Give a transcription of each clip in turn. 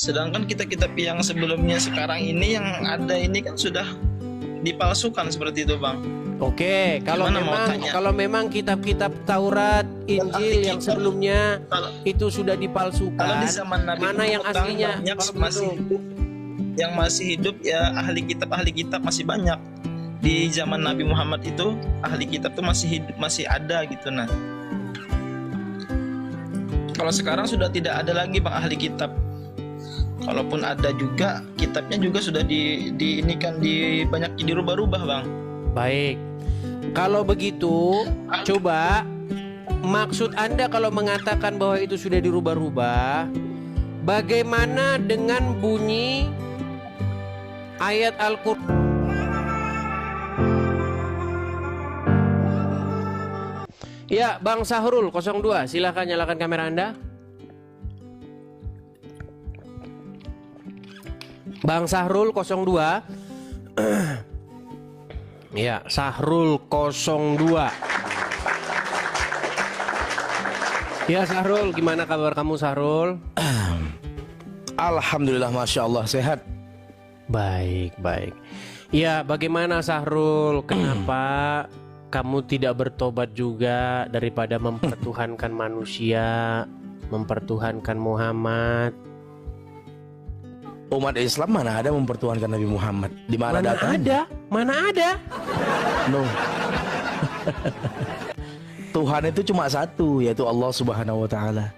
Sedangkan kitab-kitab yang sebelumnya sekarang ini yang ada ini kan sudah dipalsukan seperti itu, Bang. Oke, kalau memang kitab-kitab Taurat, Injil yang sebelumnya itu sudah dipalsukan, kalau di zaman Nabi mana yang Muhammad, aslinya? Yang masih hidup ya ahli kitab masih banyak. Di zaman Nabi Muhammad itu ahli kitab tuh masih hidup, masih ada gitu. Nah, kalau sekarang sudah tidak ada lagi, Bang, ahli kitab. Kalaupun ada juga, kitabnya juga sudah banyak dirubah-rubah, Bang. Baik. Kalau begitu, coba maksud Anda kalau mengatakan bahwa itu sudah dirubah-rubah, bagaimana dengan bunyi ayat Al-Qur'an? Ya, Bang Sahrul 02, silakan nyalakan kamera Anda. Bang Sahrul 02. Ya, Sahrul 02. Ya, Sahrul, gimana kabar kamu, Sahrul? Alhamdulillah, Masya Allah, sehat. Baik, baik. Ya, bagaimana, Sahrul? Kenapa kamu tidak bertobat juga daripada mempertuhankan manusia, mempertuhankan Muhammad? Umat Islam mana ada mempertuhankan Nabi Muhammad? Di mana datangnya? Mana ada? No. Tuhan itu cuma satu, yaitu Allah Subhanahu wa taala.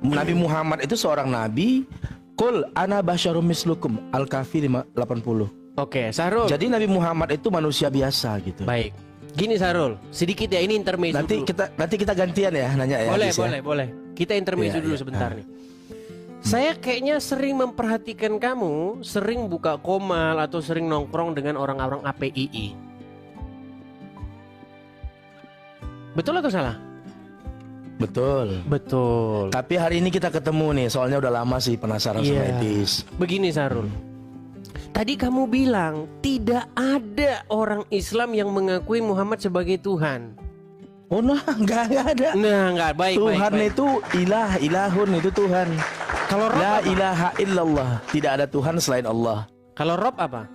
Nabi Muhammad itu seorang nabi. Qul ana basyarum mislukum, Al-Kahfi 80. Oke, Sahrul. Jadi Nabi Muhammad itu manusia biasa gitu. Baik. Gini, Sahrul, sedikit ya, ini intermezzo Nanti dulu. nanti kita gantian ya nanya ya. Boleh. Kita intermezzo dulu sebentar nih. Saya kayaknya sering memperhatikan kamu, sering buka komal atau sering nongkrong dengan orang-orang APII. Betul atau salah? Betul. Betul. Tapi hari ini kita ketemu nih, soalnya udah lama sih penasaran sama Etis. Begini, Sahrul. Tadi kamu bilang tidak ada orang Islam yang mengakui Muhammad sebagai Tuhan. Oh nah, nggak ada. Nah, nggak, baik. Tuhan itu ilahun itu Tuhan. Kalau Rob La apa? ilaha illallah, tidak ada Tuhan selain Allah. Kalau Rob apa?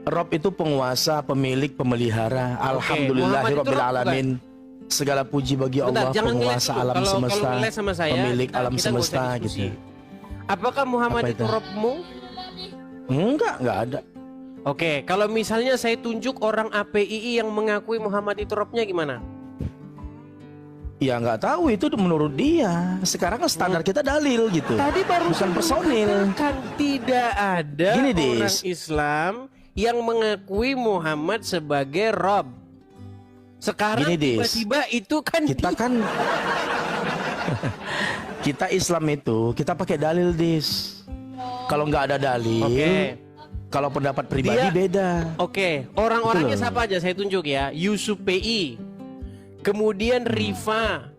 Rob itu penguasa, pemilik, pemelihara. Alhamdulillahirabbil alamin. Segala puji bagi Allah, penguasa alam semesta, pemilik alam semesta gitu. Apakah Muhammad Apa itu itu? Robmu? Enggak ada. Oke, kalau misalnya saya tunjuk orang APII yang mengakui Muhammad itu Robnya gimana? Ya nggak tahu, itu menurut dia. Sekarang kan standar kita dalil gitu. Tadi baru bukan personil. kan tidak ada Gini, orang Dis. Islam yang mengakui Muhammad sebagai Rob. Sekarang Gini, Dis. tiba-tiba itu kan Kita kan kita Islam itu kita pakai dalil, Dis. Kalau nggak ada dalil, kalau pendapat pribadi beda. Oke, orang-orangnya Gitu loh. siapa aja saya tunjuk ya. Yusuf PI, kemudian Rifa,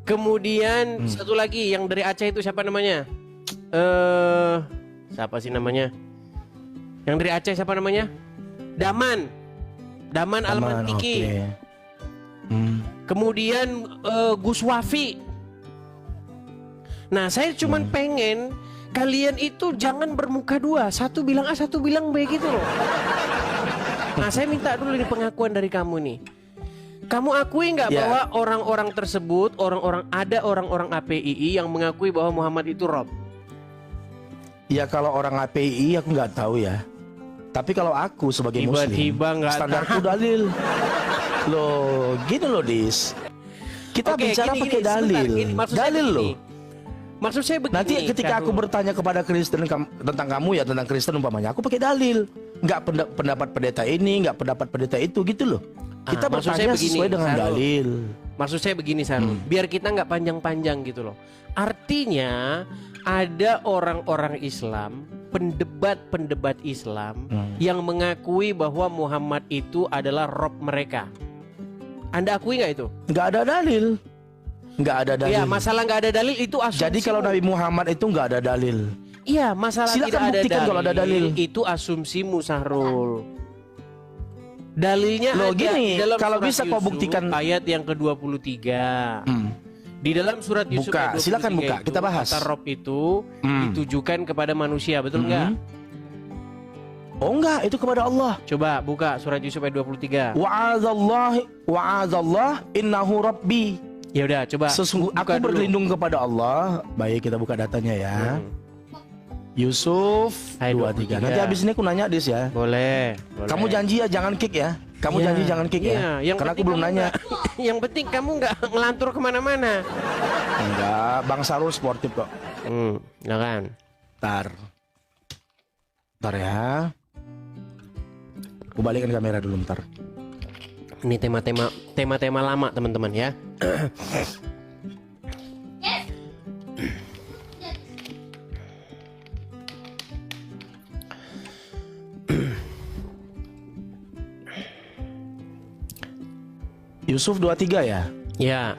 kemudian satu lagi yang dari Aceh itu siapa namanya? Siapa sih namanya? Yang dari Aceh siapa namanya? Daman Almantiki. Oke. Kemudian Gus Wafi. Nah, saya cuman pengen kalian itu jangan bermuka dua, satu bilang A, satu bilang B gitu loh. Nah, saya minta dulu nih pengakuan dari kamu nih. Kamu akui nggak bahwa orang-orang tersebut, orang-orang APII yang mengakui bahwa Muhammad itu Rob? Ya kalau orang API aku nggak tahu ya. Tapi kalau aku sebagai Muslim, nggak standarku dalil. Loh, gini loh, Dis. Kita bicara pakai dalil. Dalil loh. Maksud saya begini. Nanti ketika aku bertanya kepada Kristen tentang kamu ya, tentang Kristen umpamanya, aku pakai dalil. Nggak pendapat pendeta ini, nggak pendapat pendeta itu gitu loh. Kita bertanya sesuai dengan dalil. Maksud saya begini, Sarul, biar kita nggak panjang-panjang gitu loh. Artinya ada orang-orang Islam, pendebat Islam yang mengakui bahwa Muhammad itu adalah Rob mereka. Anda akui nggak itu? Nggak ada dalil. Nggak ada dalil. Ya, masalah nggak ada dalil itu asumsi. Jadi kalau Nabi Muhammad itu nggak ada dalil. Iya, masalah Silakan tidak ada buktikan dalil, kalau ada dalil. itu asumsimu, Sahrul. Dalilnya Loh, ada gini, dalam kalau surat bisa kau Yusuf, buktikan ayat yang ke-23. Di dalam surat Yusuf Buka, ayat 23 silakan buka, itu, kita bahas. kata Rob itu ditujukan kepada manusia, betul nggak? Oh enggak, itu kepada Allah. Coba buka surat Yusuf ayat 23. Wa'adzallah innahu rabbi. Ya udah, coba. Aku berlindung kepada Allah. Baik, kita buka datanya ya. Yusuf ayat 23. Nanti habis ini aku nanya Dis ya. Boleh. Kamu janji ya jangan kick ya. Kamu janji jangan kick ya. Karena aku belum nanya. Yang penting kamu nggak ngelantur kemana-mana. Enggak, Bang Sarul sportif kok. Ya kan. Ntar ya. Aku balikin kamera dulu ntar. Ini tema-tema lama teman-teman ya. Yusuf 23 ya? Ya.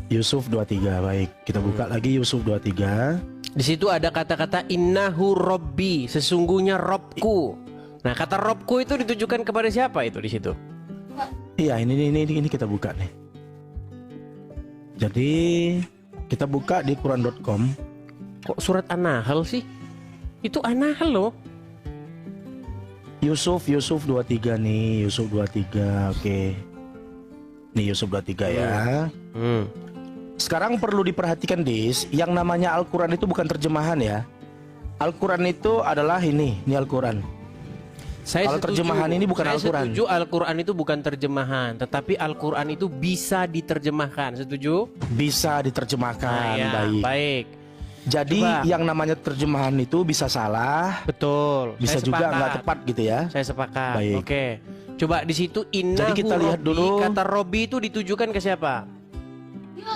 Yusuf 23, baik. Kita buka lagi Yusuf 23. Di situ ada kata-kata innahu robbi, sesungguhnya Robku. Nah, kata Robku itu ditujukan kepada siapa itu di situ? Iya, ini kita buka nih. Jadi kita buka di Quran.com. Kok surat An-Nahl sih? Itu An-Nahl loh. Yusuf 23 nih, Yusuf 23. Oke. Nih Yusuf 23 ya. Sekarang perlu diperhatikan Dis, yang namanya Al-Quran itu bukan terjemahan ya. Al-Quran itu adalah ini Al-Quran. Kalau terjemahan ini bukan Al-Quran. Saya setuju Al-Quran itu bukan terjemahan, tetapi Al-Quran itu bisa diterjemahkan. Setuju? Bisa diterjemahkan. Baik. Jadi yang namanya terjemahan itu bisa salah. Betul. Bisa juga nggak tepat gitu ya. Saya sepakat. Baik. Oke. Coba di situ innahu. Jadi kita lihat dulu. Kata Robbi itu ditujukan ke siapa?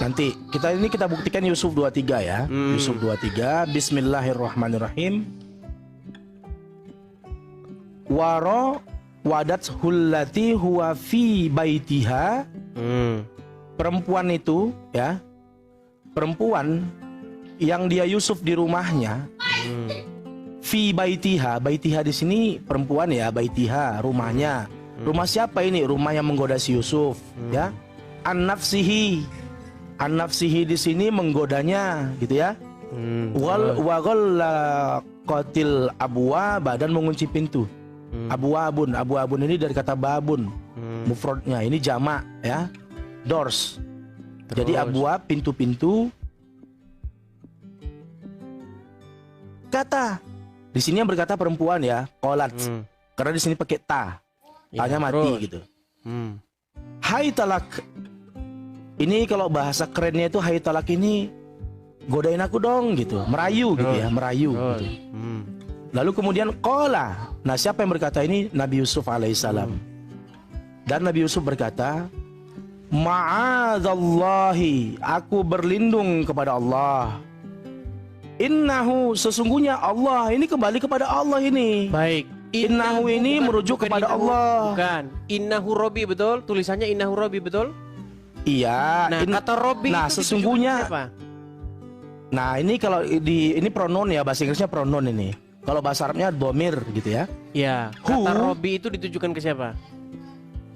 Nanti kita buktikan Yusuf 23 ya. Yusuf 23. Bismillahirrahmanirrahim. Waro wadat hullati huwa fi baitiha. Perempuan itu ya, perempuan yang dia Yusuf di rumahnya. Fi baitiha, baitiha di sini perempuan ya, baitiha rumahnya. Rumah siapa ini? Rumah yang menggoda si Yusuf ya. An-nafsihi, an-nafsihi di sini menggodanya gitu ya. Qatil abwa, badan mengunci pintu. Abu-abun ini dari kata babun, mufradnya ini jamak ya, doors. Jadi abwa pintu-pintu. Kata di sini yang berkata perempuan ya, qalat. Karena di sini pakai ta, tanya mati gitu. Hai talak. Ini kalau bahasa kerennya itu hai talak ini godain aku dong gitu, merayu gitu ya, merayu gitu. Lalu kemudian qala. Nah, siapa yang berkata ini? Nabi Yusuf alaihissalam. Dan Nabi Yusuf berkata, ma'adzallahi, aku berlindung kepada Allah. Innahu, sesungguhnya Allah, ini kembali kepada Allah ini. Baik. Innahu ini merujuk kepada Allah. Bukan. Innahu Robbi, betul? Tulisannya Innahu Robbi, betul? Iya. Nah, kata Robbi nah, itu sesungguhnya apa? Nah, ini kalau ini pronoun ya, bahasa Inggrisnya pronoun ini. Kalau bahasa Arabnya domir gitu ya. Ya. Kata Robbi itu ditujukan ke siapa?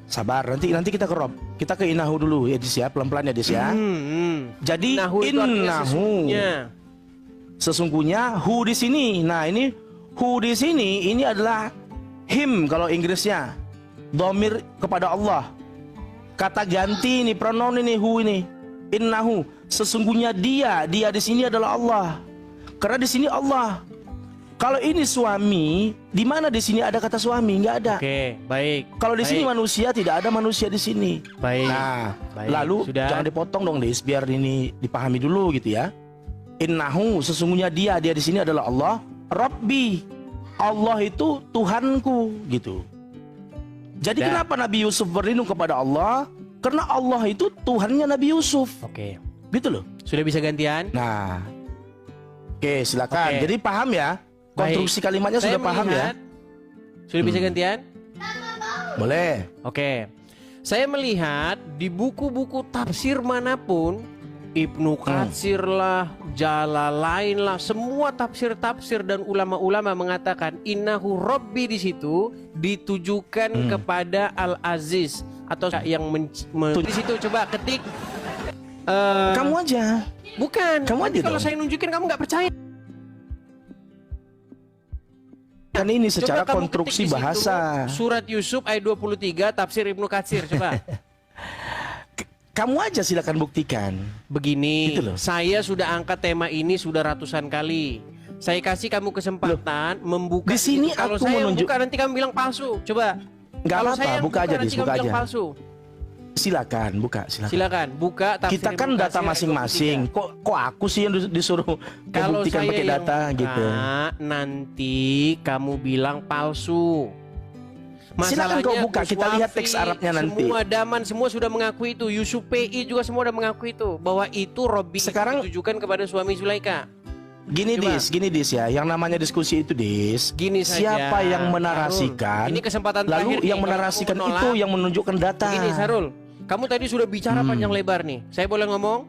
Sabar, nanti kita ke Rob. Kita ke Innahu dulu ya, Dis ya, pelan-pelan ya, Dis ya. Jadi innahu sesungguhnya hu di sini. Nah, ini hu di sini ini adalah him kalau Inggrisnya. Domir kepada Allah. Kata ganti ini pronoun ini hu ini. Innahu, sesungguhnya dia di sini adalah Allah. Karena di sini Allah. Kalau ini suami, di mana di sini ada kata suami? Nggak ada. Oke, baik. Kalau di sini manusia, tidak ada manusia di sini. Baik. Nah, baik. Lalu Sudah. jangan dipotong dong, Dis, biar ini dipahami dulu gitu ya. Innahu, sesungguhnya dia di sini adalah Allah. Rabbi, Allah itu Tuhanku gitu. Jadi kenapa Nabi Yusuf berlindung kepada Allah? Karena Allah itu Tuhannya Nabi Yusuf. Oke. Gitu loh. Sudah bisa gantian? Nah, oke, silakan. Jadi paham ya? Konstruksi kalimatnya sudah paham ya? Sudah bisa gantian? Boleh. Oke. Saya melihat di buku-buku tafsir manapun, Ibnu Katsir lah, Jalalain lah, semua tafsir-tafsir dan ulama-ulama mengatakan innahu Rabbi di situ ditujukan kepada Al-Aziz atau yang di situ. Coba ketik Kamu aja. Bukan. Kamu Nanti aja kalau dong. saya nunjukin kamu nggak percaya. Kan ini secara Coba kamu konstruksi ketik di situ, bahasa. Surat Yusuf ayat 23 tafsir Ibnu Katsir coba. Kamu aja silakan buktikan. Begini, Gitu loh. saya sudah angkat tema ini sudah ratusan kali. Saya kasih kamu kesempatan membuka. Di sini situ. Kalau aku saya menunjuk- buka nanti kamu bilang palsu. Coba. Nggak Kalau apa-apa, saya yang buka aja, nanti Dis, kamu buka bilang aja. palsu. Silakan, buka, silakan. Silakan buka tafsir Kita kan Ibnu data Katsir ayat masing-masing. 23. Kok aku sih yang disuruh Kalau membuktikan saya pakai yang data buka, gitu. nanti kamu bilang palsu. Silakan kau buka, Gus kita lihat Wafi, teks Arabnya nanti. Semua Daman semua sudah mengakui itu. Yusuf PI juga semua sudah mengakui itu bahwa itu Robi Sekarang- ditujukan kepada suami Zulaika. Gini Coba. gini Dis ya. Yang namanya diskusi itu Dis. Gini saja. Siapa yang menarasikan? Sarul, ini kesempatan lalu terakhir nih. yang Kalau menarasikan kamu menolak, itu yang menunjukkan data. Gini Sarul, kamu tadi sudah bicara panjang lebar nih. Saya boleh ngomong?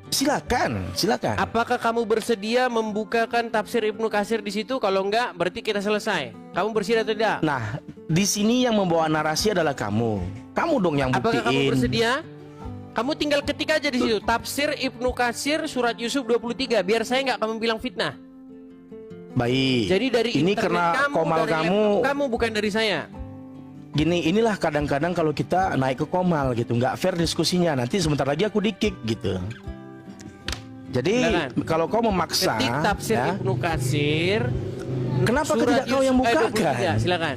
Silakan, silakan. Apakah kamu bersedia membukakan tafsir Ibnu Katsir di situ? Kalau enggak, berarti kita selesai. Kamu bersedia atau tidak? Nah, di sini yang membawa narasi adalah kamu. Kamu dong yang buktiin. Apakah kamu bersedia? Kamu tinggal ketik aja di situ. Tafsir Ibnu Katsir surat Yusuf 23. Biar saya nggak kamu bilang fitnah. Baik. Jadi dari ini internet karena kamu, Komal dari kamu laptop kamu bukan dari saya. gini, inilah kadang-kadang kalau kita naik ke Komal gitu, nggak fair diskusinya. Nanti sebentar lagi aku di-kick gitu. Jadi Silakan. kalau kau memaksa, Ketik tafsir ya, Ibnu Katsir. Kenapa surat tidak kau yang Yusuf ayat bukakan? 23. Silakan.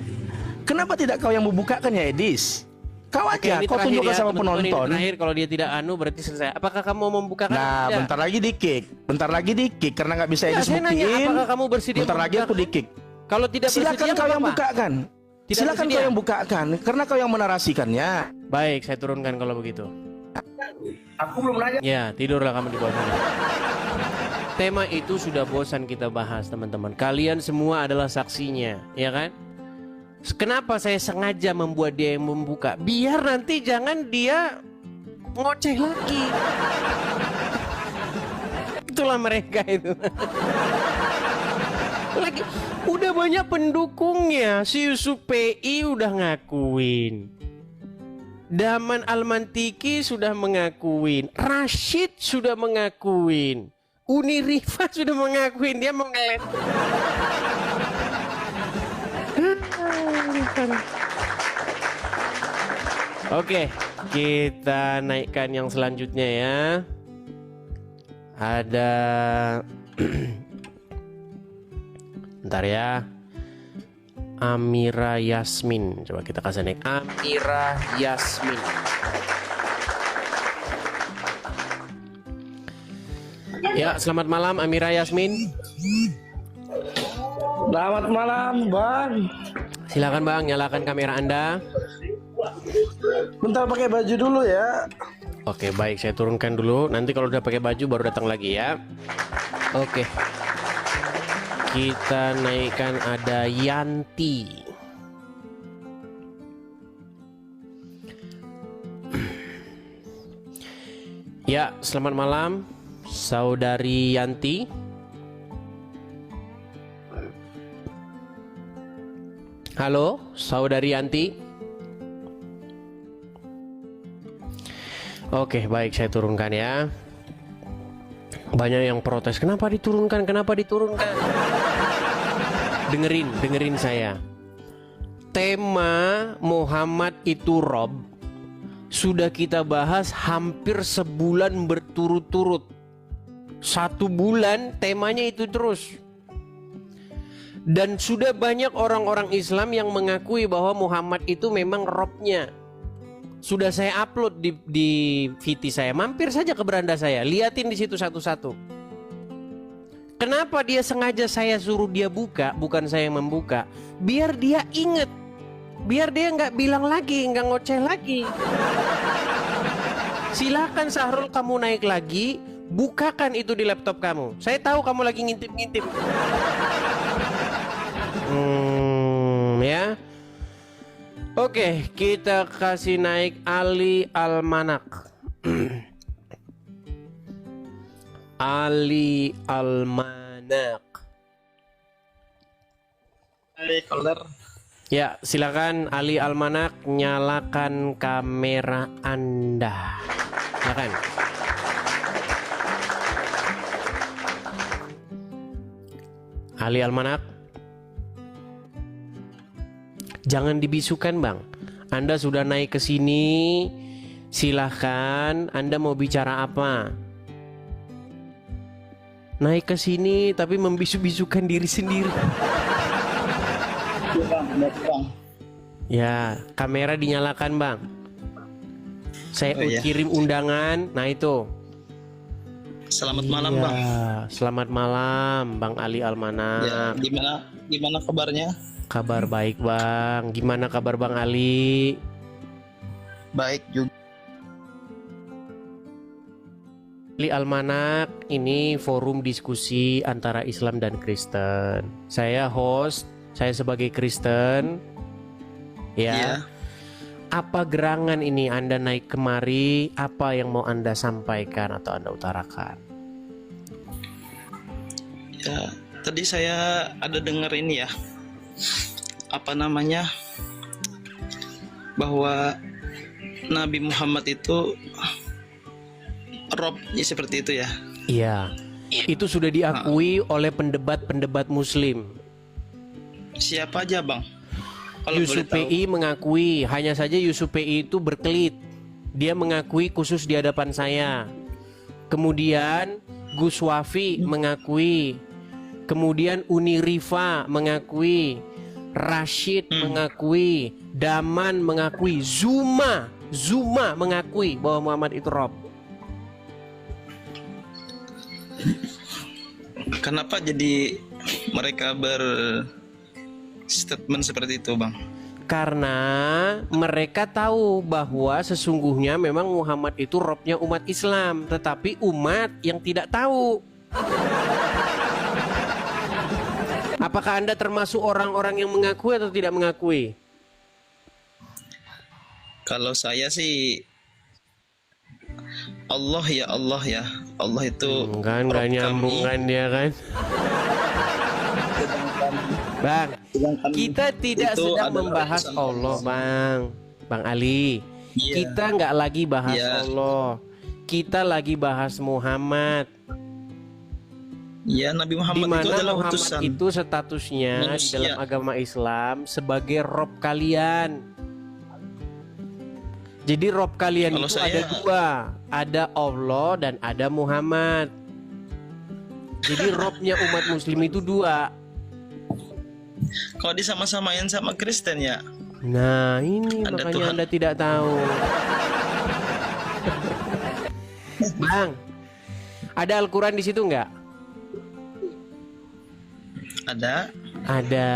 kenapa tidak kau yang membukakan ya Edis? Kau Oke, aja, ini kau terakhir tunjukkan ya, sama teman-teman, ini penonton. terakhir kalau dia tidak anu berarti selesai. Apakah kamu mau membukakan? atau Nah, tidak? bentar lagi di-kick. Bentar lagi di-kick karena nggak bisa Ya, Edis saya nanya, buktiin. apakah kamu bersedia Bentar lagi aku membukakan? di-kick. Kalau tidak Silakan bersedia, kau nggak yang apa-apa. bukakan. Tidak Silakan bersedia? kau yang bukakan karena kau yang menarasikannya. Baik, saya turunkan kalau begitu. Aku belum nanya. Ya, tidurlah kamu di bawah sana. Tema itu sudah bosan kita bahas, teman-teman. Kalian semua adalah saksinya, ya kan? Kenapa saya sengaja membuat dia yang membuka? Biar nanti jangan dia ngoceh lagi. Itulah mereka itu. Lagi udah banyak pendukungnya. Si Yusuf PI udah ngakuin. Daman Al-Mantiki sudah mengakuin. Rashid sudah mengakuin. Uni Rifa sudah mengakuin. Dia mau ngelet. Oke, kita naikkan yang selanjutnya ya. Ada bentar ya. Amira Yasmin. Coba kita kasih naik. Amira Yasmin. Ya, selamat malam Amira Yasmin. Selamat malam, Bang. Silakan Bang, nyalakan kamera Anda. Bentar pakai baju dulu ya. Oke, baik, saya turunkan dulu. Nanti kalau udah pakai baju baru datang lagi ya. Oke. Kita naikkan ada Yanti. Ya, selamat malam Saudari Yanti. Halo, Saudari Yanti. Oke, baik, saya turunkan ya. Banyak yang protes, kenapa diturunkan, kenapa diturunkan? Dengerin saya. Tema Muhammad itu Rob sudah kita bahas hampir sebulan berturut-turut. 1 bulan temanya itu terus. Dan sudah banyak orang-orang Islam yang mengakui bahwa Muhammad itu memang Robnya. Sudah saya upload di VT saya. Mampir saja ke beranda saya, liatin di situ satu-satu. Kenapa dia sengaja saya suruh dia buka, bukan saya yang membuka? Biar dia inget, biar dia nggak bilang lagi, nggak ngoceh lagi. Silakan Sahrul, kamu naik lagi, bukakan itu di laptop kamu. Saya tahu kamu lagi ngintip-ngintip. Ya. Oke, kita kasih naik Ali Almanak. Ali Almanak. Hai, caller. Ya, silakan Ali Almanak, nyalakan kamera Anda. Silakan. Ali Almanak. Jangan dibisukan, Bang. Anda sudah naik ke sini. Silahkan, Anda mau bicara apa? Naik ke sini tapi membisu-bisukan diri sendiri. Ya, kamera dinyalakan, Bang. Saya kirim undangan. Nah, itu. Selamat malam, Iya, Bang. selamat malam, Bang Ali Ya, Almanak. gimana kabarnya? Kabar baik, Bang. Gimana kabar Bang Ali? Baik juga. Ali Almanak ini forum diskusi antara Islam dan Kristen. Saya host, saya sebagai Kristen. Ya. Iya. Apa gerangan ini Anda naik kemari? Apa yang mau Anda sampaikan atau Anda utarakan? Ya, tadi saya ada dengar ini ya. Apa namanya? Bahwa Nabi Muhammad itu Rob, ya seperti itu ya. Iya. Itu sudah diakui oleh pendebat-pendebat Muslim. Siapa aja, Bang? Kalau Yusuf boleh tahu. PI mengakui, hanya saja Yusuf PI itu berkelit. Dia mengakui khusus di hadapan saya. Kemudian Gus Wafi mengakui. Kemudian Uni Rifa mengakui. Rashid mengakui. Daman mengakui. Zuma mengakui bahwa Muhammad itu Rob. Kenapa jadi mereka berstatement seperti itu, Bang? Karena mereka tahu bahwa sesungguhnya memang Muhammad itu Robnya umat Islam, tetapi umat yang tidak tahu. Apakah Anda termasuk orang-orang yang mengakui atau tidak mengakui? Kalau saya sih Allah ya Allah ya. Allah itu Kan Rob nggak nyambung kami. kan dia kan? Bang, kita tidak itu sedang adalah membahas urusan Allah, Bang Ali. Iya. Kita nggak lagi bahas Iya. Allah. Kita lagi bahas Muhammad. Ya, Nabi Di Muhammad itu mana adalah Muhammad utusan. itu statusnya di manusia. dalam agama Islam sebagai Rob kalian. Jadi Rob kalian Kalau itu saya- ada dua, ada Allah dan ada Muhammad. Jadi Robnya umat Muslim itu dua. Kalau disama-samain sama Kristen ya. Nah ini Ada makanya Tuhan. Anda tidak tahu. Bang, ada Al-Quran di situ nggak? Ada. Ada.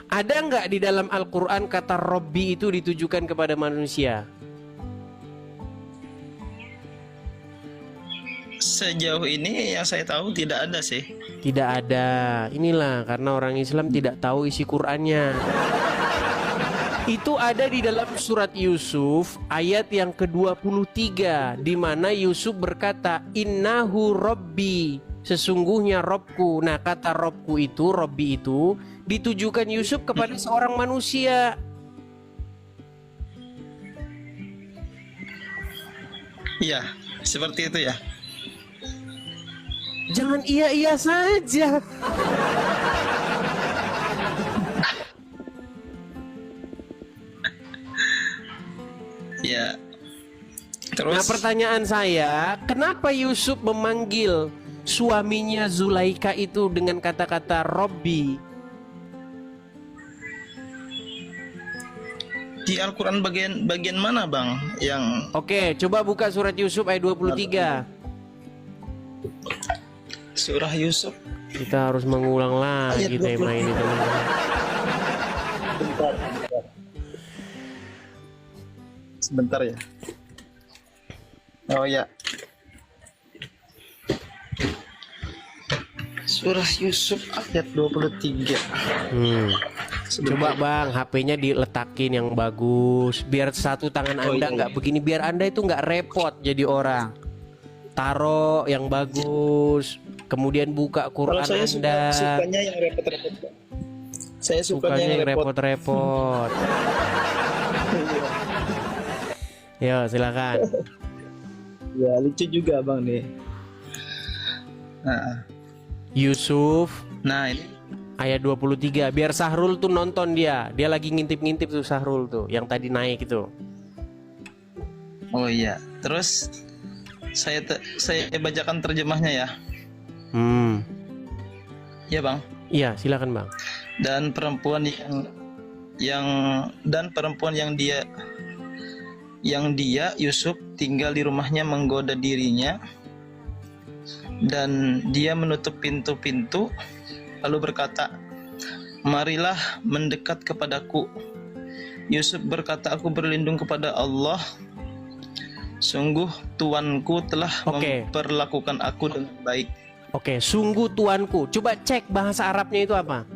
Ada nggak di dalam Al-Quran kata Robbi itu ditujukan kepada manusia? Sejauh ini yang saya tahu tidak ada sih. Tidak ada. Inilah karena orang Islam tidak tahu isi Qurannya. Itu ada di dalam surat Yusuf ayat yang ke-23 di mana Yusuf berkata innahu Robbi, sesungguhnya Robku. Nah, kata Robku itu, Robbi itu ditujukan Yusuf kepada seorang manusia. Iya, seperti itu ya. Jangan iya-iya saja. Ya. Nah, Terus pertanyaan saya, kenapa Yusuf memanggil suaminya Zulaika itu dengan kata-kata Robbi? di Al-Quran bagian mana, Bang? Yang Oke, coba buka surat Yusuf ayat 23. surah Yusuf Kita harus mengulang lagi Ayat tema ini, teman-teman. sebentar ya. Oh ya. Surah Yusuf ayat 23. Coba Bang, HP-nya diletakin yang bagus, biar satu tangan Anda iya. nggak begini, biar Anda itu nggak repot jadi orang. Taruh yang bagus, kemudian buka Kalau Quran saya Anda. sukanya yang repot-repot. Saya sukanya yang repot. repot-repot. Yo, silakan. Ya lucu juga bang nih. Yusuf Nah ini ayat 23. Biar Sahrul tuh nonton dia. Dia lagi ngintip-ngintip tuh Sahrul tuh yang tadi naik itu. oh iya. Terus saya bacakan terjemahnya ya. Ya bang. Iya, silakan bang. Dan perempuan yang dia Yusuf tinggal di rumahnya menggoda dirinya, dan dia menutup pintu-pintu lalu berkata, marilah mendekat kepadaku. Yusuf berkata, aku berlindung kepada Allah, sungguh tuanku telah memperlakukan aku dengan baik. Oke, sungguh tuanku. Coba cek bahasa Arabnya itu apa?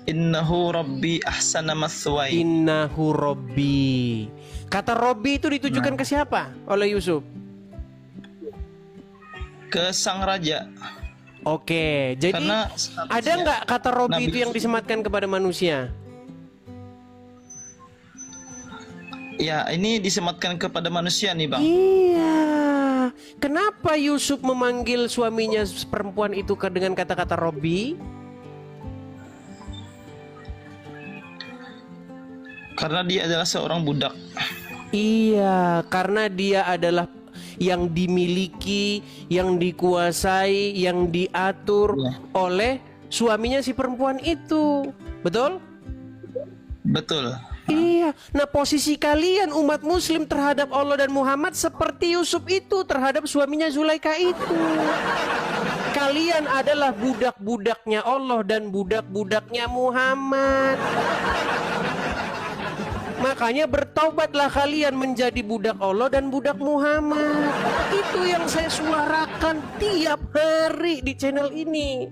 Innahu Rabbi ahsana mathwai. Innahu Rabbi. Kata Rabbi itu ditujukan ke siapa oleh Yusuf? Ke sang raja. Oke, jadi Karena ada nggak kata Rabbi Nabi itu yang disematkan kepada manusia? Ya, ini disematkan kepada manusia nih bang. Iya. Kenapa Yusuf memanggil suaminya perempuan itu dengan kata-kata Rabbi? Karena dia adalah seorang budak. Iya, karena dia adalah yang dimiliki, yang dikuasai, yang diatur oleh suaminya si perempuan itu. Betul? Betul. Iya. Nah, posisi kalian umat muslim terhadap Allah dan Muhammad seperti Yusuf itu terhadap suaminya Zulaikha itu. Kalian adalah budak-budaknya Allah dan budak-budaknya Muhammad. Makanya bertaubatlah kalian menjadi budak Allah dan budak Muhammad. Itu yang saya suarakan tiap hari di channel ini.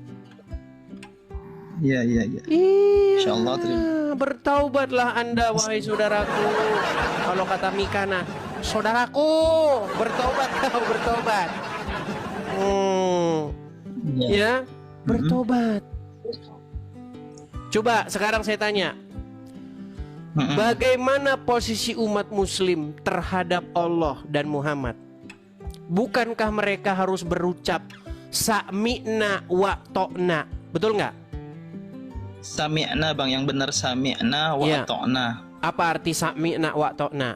Iya. Iya. Insyaallah terima. Bertaubatlah Anda wahai saudaraku. Kalau kata Mikana, saudaraku, bertobat kau, bertobat. Ya, bertobat. Coba sekarang saya tanya. Bagaimana posisi umat muslim terhadap Allah dan Muhammad? Bukankah mereka harus berucap sami'na wa to'na? Betul nggak? Sami'na bang, yang benar sami'na wa ta'na. Apa arti sami'na wa to'na?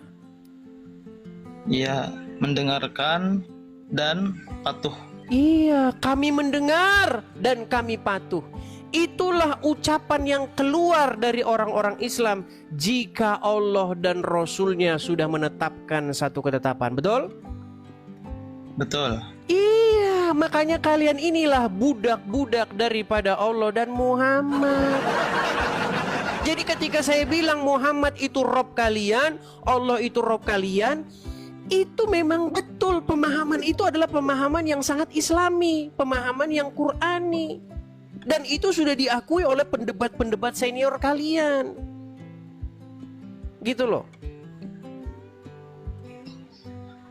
Ya, mendengarkan dan patuh. Iya, kami mendengar dan kami patuh. Itulah ucapan yang keluar dari orang-orang Islam jika Allah dan Rasulnya sudah menetapkan satu ketetapan. Betul? Betul. Iya, makanya kalian inilah budak-budak daripada Allah dan Muhammad. Jadi ketika saya bilang Muhammad itu Rob kalian, Allah itu Rob kalian, itu memang betul. Pemahaman itu adalah pemahaman yang sangat Islami, pemahaman yang Qurani. Dan itu sudah diakui oleh pendebat-pendebat senior kalian. Gitu loh.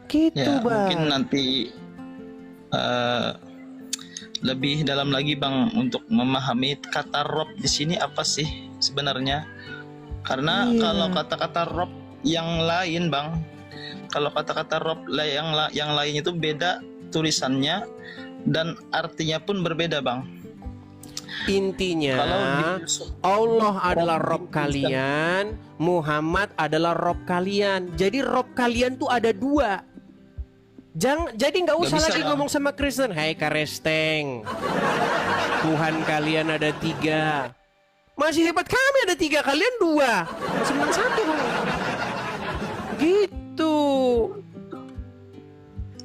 Gitu Ya, bang. mungkin nanti lebih dalam lagi bang untuk memahami kata Rob di sini apa sih sebenarnya. Karena kalau kata-kata Rob yang lain bang, kalau kata-kata Rob yang lain itu beda tulisannya dan artinya pun berbeda bang. Intinya Allah adalah Rob kalian, Muhammad adalah Rob kalian. Jadi Rob kalian tuh ada dua. Jadi nggak usah lagi ngomong sama Kristen, hai Karesteng, Tuhan kalian ada tiga. Masih hebat kami ada tiga, kalian dua, masih menang satu. Gitu.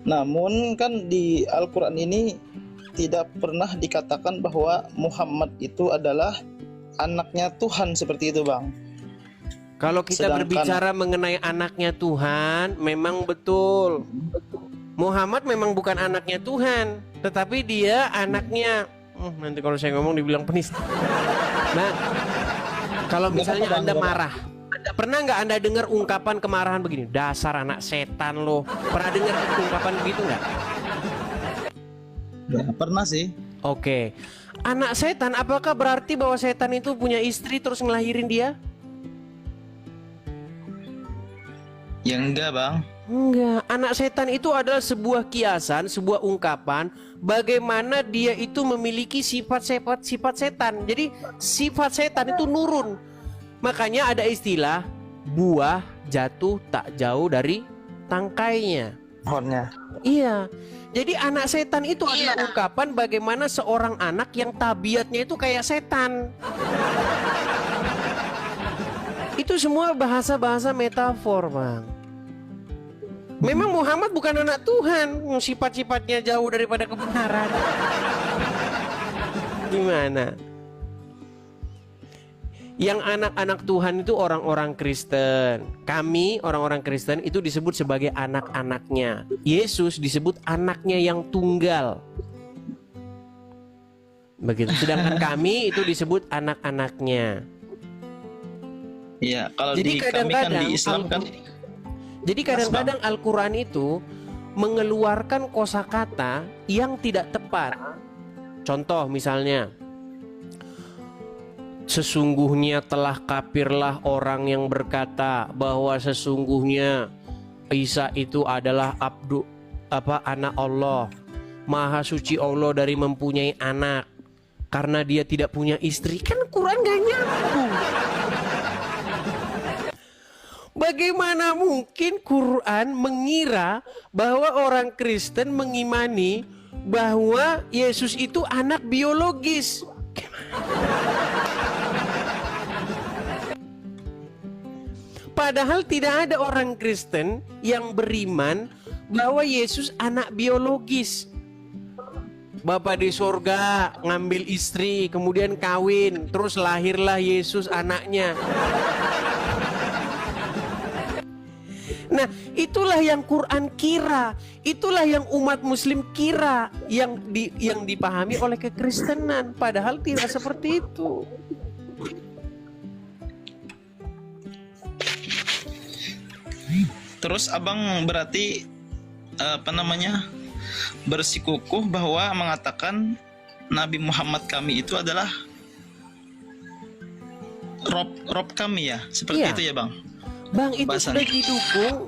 Namun kan di Al-Quran ini tidak pernah dikatakan bahwa Muhammad itu adalah anaknya Tuhan seperti itu bang. Kalau kita berbicara mengenai anaknya Tuhan, memang betul. Muhammad memang bukan anaknya Tuhan, tetapi dia anaknya. Nanti kalau saya ngomong dibilang penista. Nah, kalau misalnya Anda marah, pernah nggak Anda dengar ungkapan kemarahan begini? Dasar anak setan lo. Pernah dengar ungkapan begitu nggak? Ya, pernah sih. Oke. Anak setan, apakah berarti bahwa setan itu punya istri terus ngelahirin dia? Ya enggak bang. Enggak, anak setan itu adalah sebuah kiasan, sebuah ungkapan bagaimana dia itu memiliki sifat setan. Jadi sifat setan itu nurun. Makanya ada istilah buah jatuh tak jauh dari tangkainya. Pohonnya. Iya. Jadi anak setan itu adalah ungkapan bagaimana seorang anak yang tabiatnya itu kayak setan. Itu semua bahasa-bahasa metafor, Bang. Memang Muhammad bukan anak Tuhan, sifat-sifatnya jauh daripada kebenaran. Gimana? Yang anak-anak Tuhan itu orang-orang Kristen. Kami orang-orang Kristen itu disebut sebagai anak-anaknya. Yesus disebut anaknya yang tunggal. Begitu. Sedangkan kami itu disebut anak-anaknya. Iya, kalau Jadi di kami kan di Islam kan. Jadi kadang-kadang Al-Quran itu mengeluarkan kosakata yang tidak tepat. Contoh misalnya, sesungguhnya telah kafirlah orang yang berkata bahwa sesungguhnya Isa itu adalah anak Allah. Maha suci Allah dari mempunyai anak karena dia tidak punya istri. Kan Quran gak nyambung. Bagaimana mungkin Quran mengira bahwa orang Kristen mengimani bahwa Yesus itu anak biologis? Padahal tidak ada orang Kristen yang beriman bahwa Yesus anak biologis. Bapa di surga ngambil istri, kemudian kawin, terus lahirlah Yesus anaknya. Nah, itulah yang Quran kira, itulah yang umat Muslim kira, yang dipahami oleh kekristenan, padahal tidak seperti itu. Terus abang berarti bersikukuh bahwa mengatakan Nabi Muhammad kami itu adalah Rob kami ya, seperti Iya. itu ya bang. Bang, itu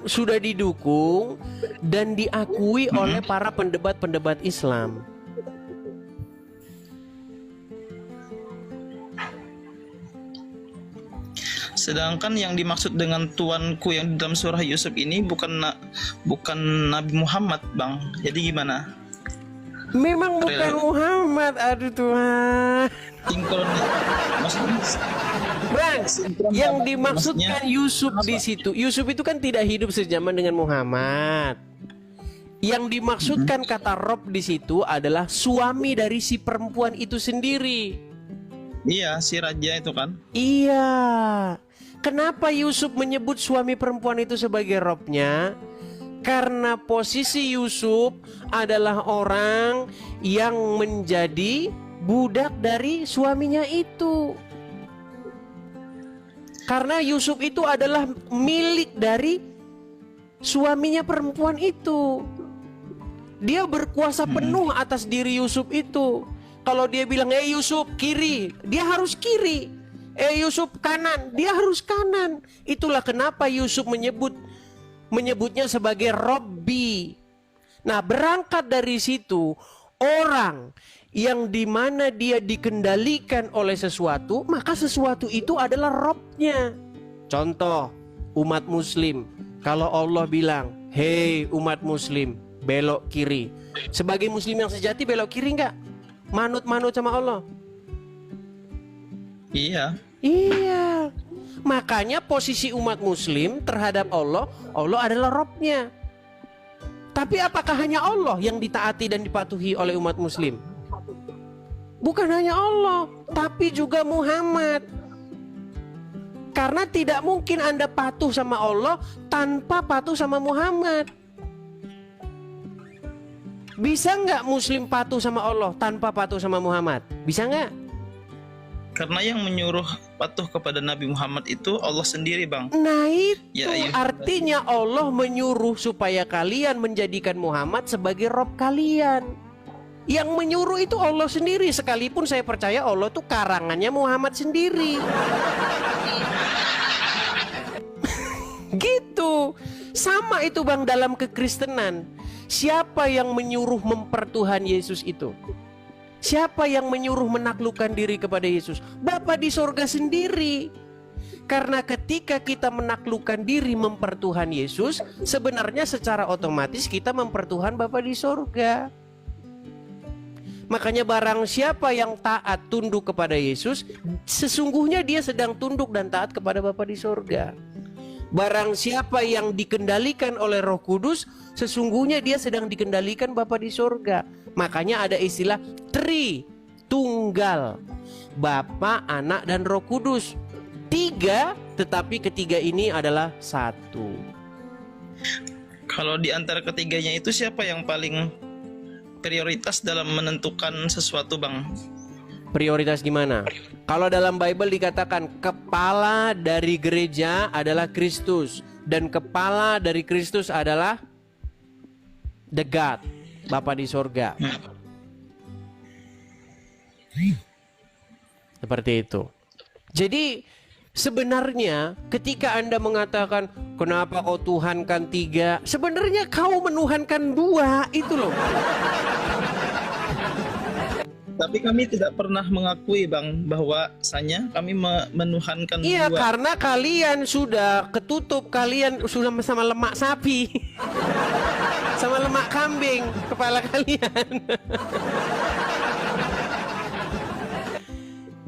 sudah didukung dan diakui oleh para pendebat-pendebat Islam. Sedangkan yang dimaksud dengan tuanku yang di dalam surah Yusuf ini bukan Nabi Muhammad bang. Jadi gimana? Memang bukan Muhammad, aduh Tuhan. Maksudnya, Bang, yang dimaksudkan Yusuf di situ, Yusuf itu kan tidak hidup sejaman dengan Muhammad. Yang dimaksudkan kata Rob di situ adalah suami dari si perempuan itu sendiri. iya, si raja itu kan. Iya. Kenapa Yusuf menyebut suami perempuan itu sebagai Robnya? Karena posisi Yusuf adalah orang yang menjadi budak dari suaminya itu. Karena Yusuf itu adalah milik dari suaminya perempuan itu. Dia berkuasa penuh atas diri Yusuf itu. Kalau dia bilang, Yusuf kiri, dia harus kiri. Yusuf kanan, dia harus kanan. Itulah kenapa Yusuf menyebutnya sebagai Robbi. Nah, berangkat dari situ, orang yang dimana dia dikendalikan oleh sesuatu, maka sesuatu itu adalah Robnya. Contoh, umat Muslim. Kalau Allah bilang, hei umat Muslim, belok kiri. Sebagai Muslim yang sejati, belok kiri enggak? Manut-manut sama Allah. Iya. Iya. Makanya posisi umat Muslim terhadap Allah, Allah adalah Robnya. Tapi apakah hanya Allah yang ditaati dan dipatuhi oleh umat Muslim? Bukan hanya Allah, tapi juga Muhammad. Karena tidak mungkin Anda patuh sama Allah tanpa patuh sama Muhammad. Bisa nggak Muslim patuh sama Allah tanpa patuh sama Muhammad? Bisa nggak? Karena yang menyuruh patuh kepada Nabi Muhammad itu Allah sendiri bang. Nah itu Ya, iya. artinya Allah menyuruh supaya kalian menjadikan Muhammad sebagai Rob kalian. Yang menyuruh itu Allah sendiri, sekalipun saya percaya Allah tuh karangannya Muhammad sendiri. Gitu. Sama itu Bang dalam kekristenan. Siapa yang menyuruh mempertuhan Yesus itu? Siapa yang menyuruh menaklukkan diri kepada Yesus? Bapa di sorga sendiri. Karena ketika kita menaklukkan diri mempertuhan Yesus, sebenarnya secara otomatis kita mempertuhan Bapa di sorga. Makanya barang siapa yang taat tunduk kepada Yesus, sesungguhnya dia sedang tunduk dan taat kepada Bapa di sorga. Barang siapa yang dikendalikan oleh Roh Kudus, sesungguhnya dia sedang dikendalikan Bapa di sorga. Makanya ada istilah Tritunggal, Bapa, Anak, dan Roh Kudus. Tiga, tetapi ketiga ini adalah satu. Kalau di antara ketiganya itu siapa yang paling prioritas dalam menentukan sesuatu, Bang? Prioritas gimana? Kalau dalam Bible dikatakan kepala dari gereja adalah Kristus, dan kepala dari Kristus adalah the God, Bapa di sorga. Seperti itu. Jadi sebenarnya ketika Anda mengatakan kenapa kau tuhankan tiga, sebenarnya kau menuhankan dua, itu loh. Tapi kami tidak pernah mengakui, Bang, bahwasanya kami menuhankan Iya, dua. karena kalian sudah ketutup, kalian sudah sama lemak sapi, sama lemak kambing kepala kalian.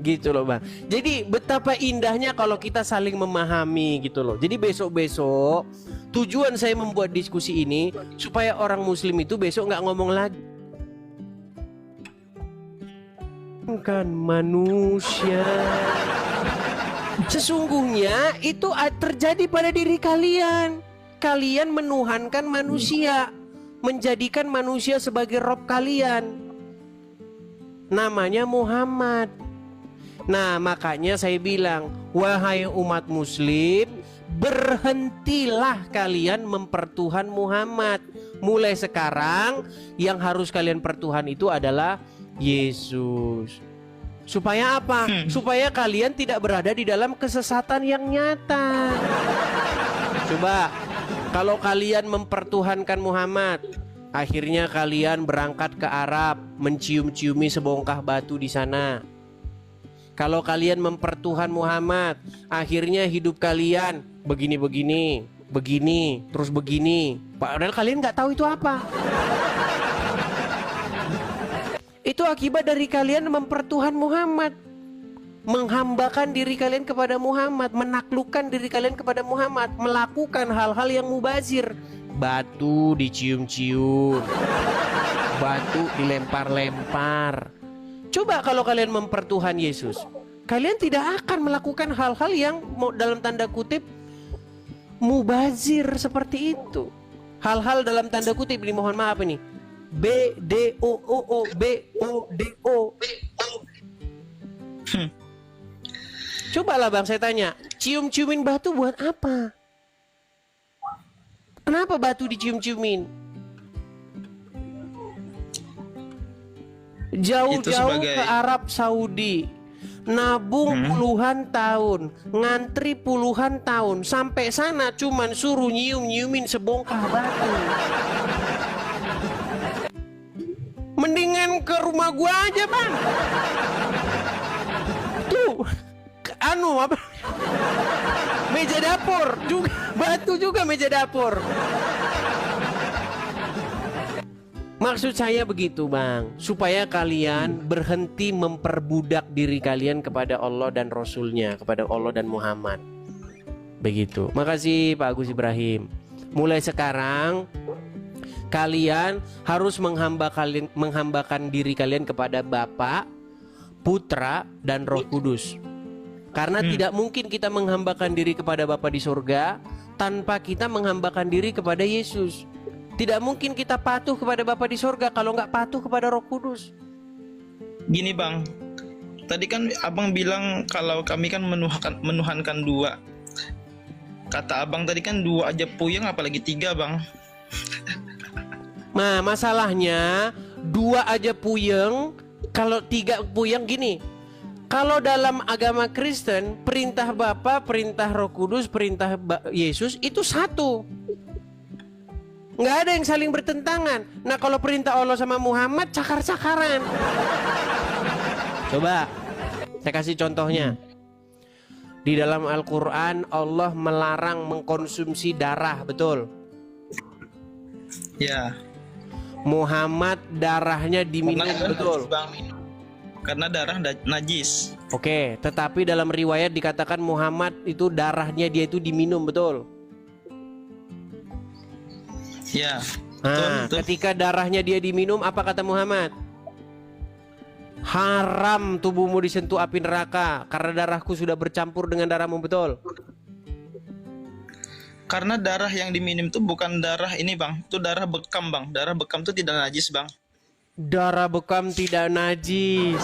Gitu loh Bang. Jadi betapa indahnya kalau kita saling memahami gitu loh. Jadi besok-besok tujuan saya membuat diskusi ini supaya orang muslim itu besok nggak ngomong lagi kan manusia. Sesungguhnya itu terjadi pada diri kalian. Kalian menuhankan manusia, menjadikan manusia sebagai rob kalian. Namanya Muhammad. Nah, makanya saya bilang, wahai umat muslim, berhentilah kalian mempertuhan Muhammad. Mulai sekarang yang harus kalian pertuhan itu adalah Yesus. Supaya apa? Supaya kalian tidak berada di dalam kesesatan yang nyata. Coba, kalau kalian mempertuhankan Muhammad, akhirnya kalian berangkat ke Arab, mencium-ciumi sebongkah batu di sana. Kalau kalian mempertuhan Muhammad, akhirnya hidup kalian begini-begini, begini, terus begini. Padahal kalian nggak tahu itu apa. Itu akibat dari kalian mempertuhan Muhammad, menghambakan diri kalian kepada Muhammad, menaklukkan diri kalian kepada Muhammad, melakukan hal-hal yang mubazir. Batu dicium-cium, batu dilempar-lempar. Coba kalau kalian mempertuhan Yesus, kalian tidak akan melakukan hal-hal yang dalam tanda kutip mubazir seperti itu. Hal-hal dalam tanda kutip ini, mohon maaf ini, B-D-O-O-O, B-O-D-O. Cobalah Bang, saya tanya, cium-ciumin batu buat apa? Kenapa batu dicium-ciumin? Jauh-jauh ke Arab Saudi, nabung puluhan tahun, ngantri puluhan tahun, sampai sana cuman suruh nyium-nyiumin sebongkah batu. Mendingan ke rumah gua aja Bang. Tuh, apa? Meja dapur juga, batu juga meja dapur. Maksud saya begitu Bang, supaya kalian berhenti memperbudak diri kalian kepada Allah dan Rasulnya, kepada Allah dan Muhammad. Begitu. Makasih Pak Agus Ibrahim. Mulai sekarang kalian harus menghambakan diri kalian kepada Bapa, Putra, dan Roh Kudus. Karena tidak mungkin kita menghambakan diri kepada Bapa di surga tanpa kita menghambakan diri kepada Yesus. Tidak mungkin kita patuh kepada Bapa di surga kalau nggak patuh kepada Roh Kudus. Gini Bang, tadi kan Abang bilang kalau kami kan menuhankan dua. Kata Abang tadi kan dua aja puyeng, apalagi tiga Bang. Nah, masalahnya 2 aja puyeng, kalau 3 puyeng gini. Kalau dalam agama Kristen, perintah Bapa, perintah Roh Kudus, perintah Yesus itu satu. Nggak ada yang saling bertentangan. Nah kalau perintah Allah sama Muhammad cakar-cakaran. Coba saya kasih contohnya. Di dalam Al-Quran Allah melarang mengkonsumsi darah, betul? Ya. Muhammad darahnya diminum, betul? Karena darah najis. Oke, tetapi dalam riwayat dikatakan Muhammad itu darahnya dia itu diminum, betul? Ya. Nah, betul. ketika darahnya dia diminum, apa kata Muhammad? Haram tubuhmu disentuh api neraka karena darahku sudah bercampur dengan darahmu, betul? Karena darah yang diminum itu bukan darah ini bang, itu darah bekam bang. Darah bekam itu tidak najis bang. Darah bekam tidak najis.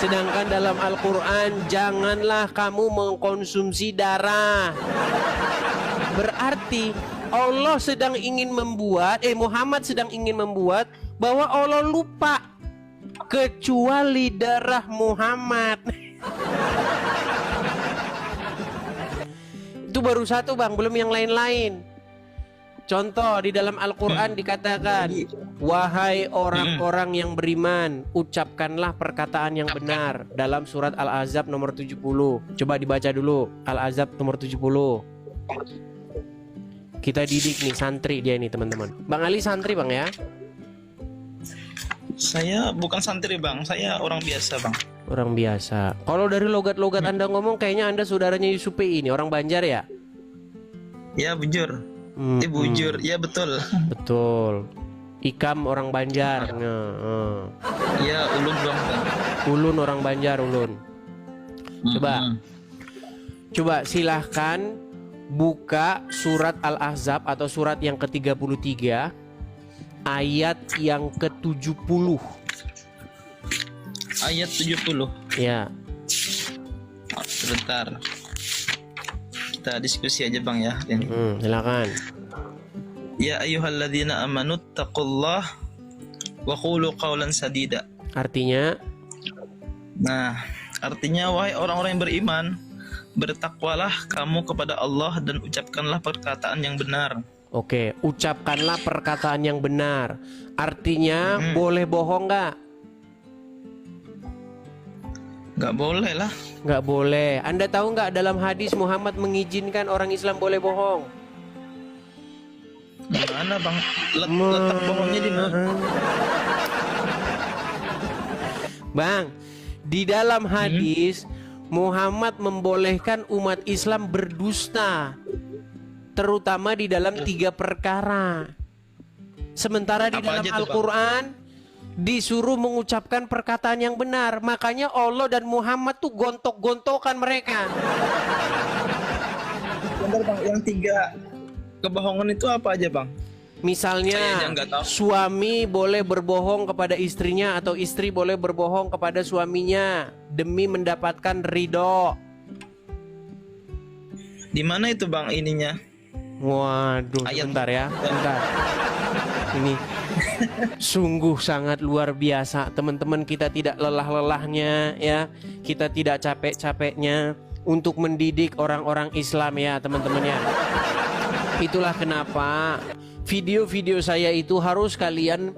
Sedangkan dalam Al-Quran, janganlah kamu mengkonsumsi darah. Berarti Allah sedang ingin membuat, Muhammad sedang ingin membuat bahwa Allah lupa kecuali darah Muhammad. Itu baru satu bang, belum yang lain-lain. Contoh di dalam Al-Quran dikatakan, wahai orang-orang yang beriman, ucapkanlah perkataan yang benar. Dalam surat Al-Ahzab nomor 70. Coba dibaca dulu Al-Ahzab nomor 70. Kita didik nih santri dia ini teman-teman. Bang Ali santri bang ya? Saya bukan santri bang, saya orang biasa bang. Orang biasa. Kalau dari logat-logat Anda ngomong kayaknya Anda saudaranya Yusuf ini, orang Banjar ya? Ya bujur. Bujur, ya betul. Betul. Ikam orang Banjar. Ya ulun bang. Ulun orang Banjar, ulun. Coba silahkan buka surat Al-Ahzab atau surat yang ke-33 ayat yang ke-70. Ayat 70. Ya. Sebentar. Kita diskusi aja bang ya. Silakan. Ya ayyuhalladzina amanu taqullah wa qulu qawlan sadida. Artinya? Nah, artinya wahai orang-orang yang beriman, bertakwalah kamu kepada Allah dan ucapkanlah perkataan yang benar. Oke, ucapkanlah perkataan yang benar. Artinya boleh bohong nggak? Nggak boleh lah. Nggak boleh. Anda tahu nggak dalam hadis Muhammad mengizinkan orang Islam boleh bohong? Mana bang? Letak bohongnya di mana? Bang, di dalam hadis Muhammad membolehkan umat Islam berdusta, terutama di dalam 3 perkara. Sementara di dalam Al-Quran disuruh mengucapkan perkataan yang benar. Makanya Allah dan Muhammad tuh gontok-gontokan mereka. Bentar bang, yang 3 kebohongan itu apa aja bang? Misalnya suami boleh berbohong kepada istrinya atau istri boleh berbohong kepada suaminya demi mendapatkan ridho. Di mana itu bang ininya? Waduh, sebentar ya, sebentar. Ini sungguh sangat luar biasa, teman-teman. Kita tidak lelah-lelahnya ya, kita tidak capek-capeknya untuk mendidik orang-orang Islam ya teman-teman ya. Itulah kenapa video-video saya itu harus kalian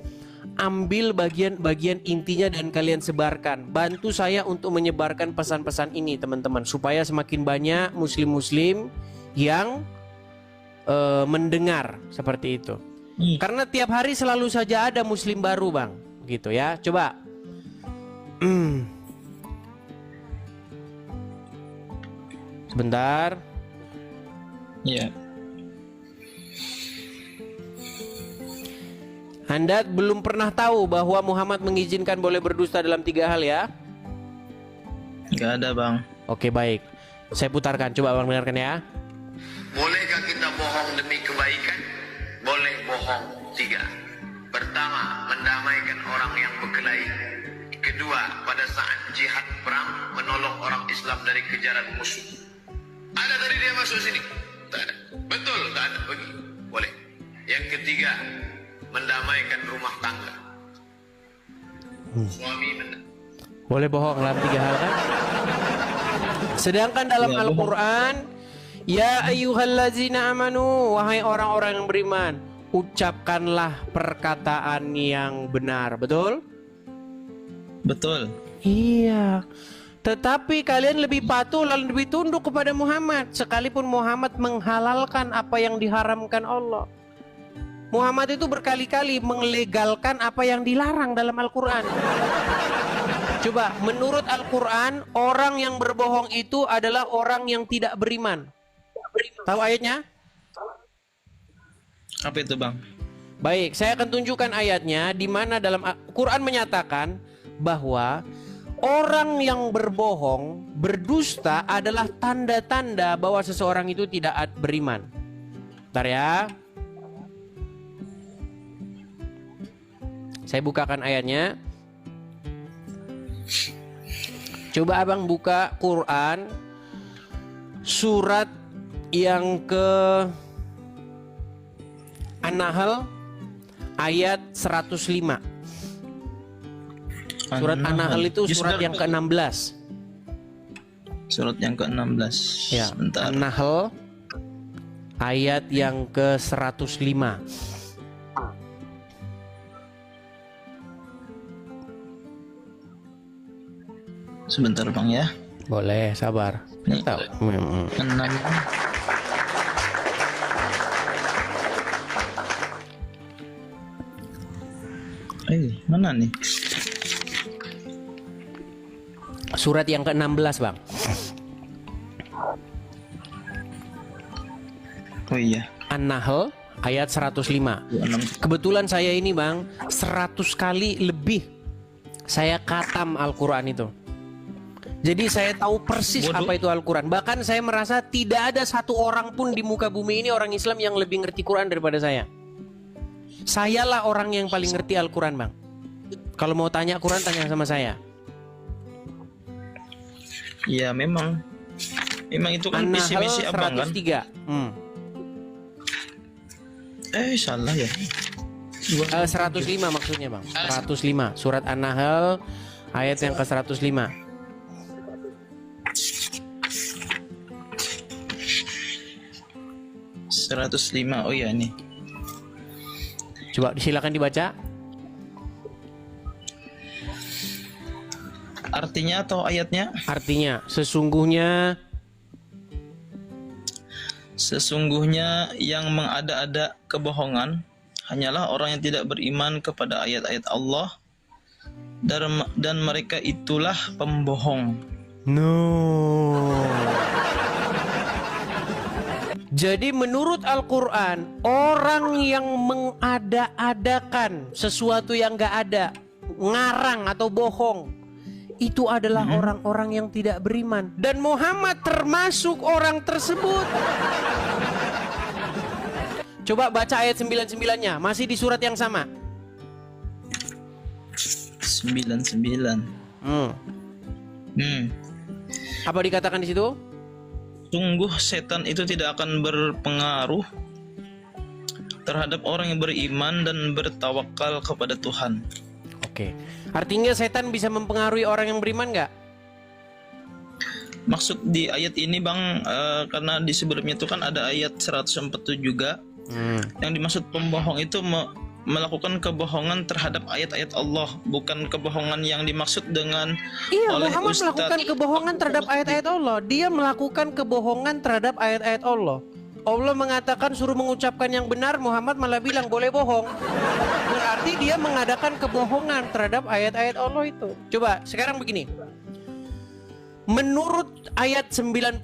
ambil bagian-bagian intinya dan kalian sebarkan. Bantu saya untuk menyebarkan pesan-pesan ini teman-teman, supaya semakin banyak muslim-muslim yang mendengar seperti itu. Karena tiap hari selalu saja ada muslim baru bang, gitu ya. Coba sebentar. Ya. Anda belum pernah tahu bahwa Muhammad mengizinkan boleh berdusta dalam 3 hal ya? Nggak ada bang. Oke baik, saya putarkan, coba bang dengarkan ya. Bolehkah kita bohong demi kebaikan? Boleh bohong 3. Pertama, mendamaikan orang yang berkelahi. Kedua, pada saat jihad perang menolong orang Islam dari kejaran musuh. Ada tadi dia masuk sini? Tak ada. Betul, tak ada. Pergi. Boleh. Yang ketiga, mendamaikan rumah tangga. Suami benar. Boleh bohong dalam 3 hal kan? Sedangkan dalam Ya, Al-Quran, ya ayyuhallazina amanu, wahai orang-orang yang beriman, ucapkanlah perkataan yang benar. Betul? Betul. Iya. Tetapi kalian lebih patuh lalu lebih tunduk kepada Muhammad, sekalipun Muhammad menghalalkan apa yang diharamkan Allah. Muhammad itu berkali-kali melegalkan apa yang dilarang dalam Al-Quran. Coba, menurut Al-Quran, orang yang berbohong itu adalah orang yang tidak beriman. Tahu ayatnya? Apa itu, Bang? Baik, saya akan tunjukkan ayatnya di mana dalam Al-Quran menyatakan bahwa orang yang berbohong, berdusta adalah tanda-tanda bahwa seseorang itu tidak beriman. Bentar ya. Saya bukakan ayatnya. Coba abang buka Quran surat yang ke An-Nahl ayat 105. Surat An-Nahl itu surat yang ke-16. Surat yang ke-16. Ya, Sebentar. An-Nahl ayat yang ke-105. Sebentar, Bang ya. Boleh, sabar. Nih. Tahu. 6. Mana nih? Surat yang ke-16, Bang. Oh iya. An-Nahl ayat 105. Kebetulan saya ini, Bang, 100 kali lebih saya khatam Al-Quran itu. Jadi saya tahu persis Waduh. apa itu Al-Quran. Bahkan saya merasa tidak ada satu orang pun di muka bumi ini orang Islam yang lebih ngerti Quran daripada saya. Sayalah orang yang paling ngerti Al-Quran, Bang. Kalau mau tanya Quran, tanya sama saya. Iya, memang itu kan visi An-Nahl misi abang kan? 103. Salah ya. 105 maksudnya, Bang. 105. Surat An-Nahl ayat yang ke-105. Oh iya nih. Coba silakan dibaca. Artinya atau ayatnya? Artinya, sesungguhnya yang mengada-ada kebohongan hanyalah orang yang tidak beriman kepada ayat-ayat Allah dan mereka itulah pembohong. Jadi menurut Al-Quran, orang yang mengada-adakan sesuatu yang gak ada, ngarang atau bohong, itu adalah orang-orang yang tidak beriman. Dan Muhammad termasuk orang tersebut. Coba baca ayat 99-nya, masih di surat yang sama. 99. Apa dikatakan di situ? Sungguh setan itu tidak akan berpengaruh terhadap orang yang beriman dan bertawakal kepada Tuhan. Oke. Artinya setan bisa mempengaruhi orang yang beriman nggak? Maksud di ayat ini, Bang, karena di sebelumnya itu kan ada ayat 147 juga. Yang dimaksud pembohong itu melakukan kebohongan terhadap ayat-ayat Allah, bukan kebohongan yang dimaksud dengan oleh Muhammad Ustadz. melakukan kebohongan terhadap ayat-ayat Allah. Dia melakukan kebohongan terhadap ayat-ayat Allah. Allah mengatakan suruh mengucapkan yang benar, Muhammad malah bilang boleh bohong. Berarti dia mengadakan kebohongan terhadap ayat-ayat Allah itu. Coba sekarang begini. Menurut ayat 99,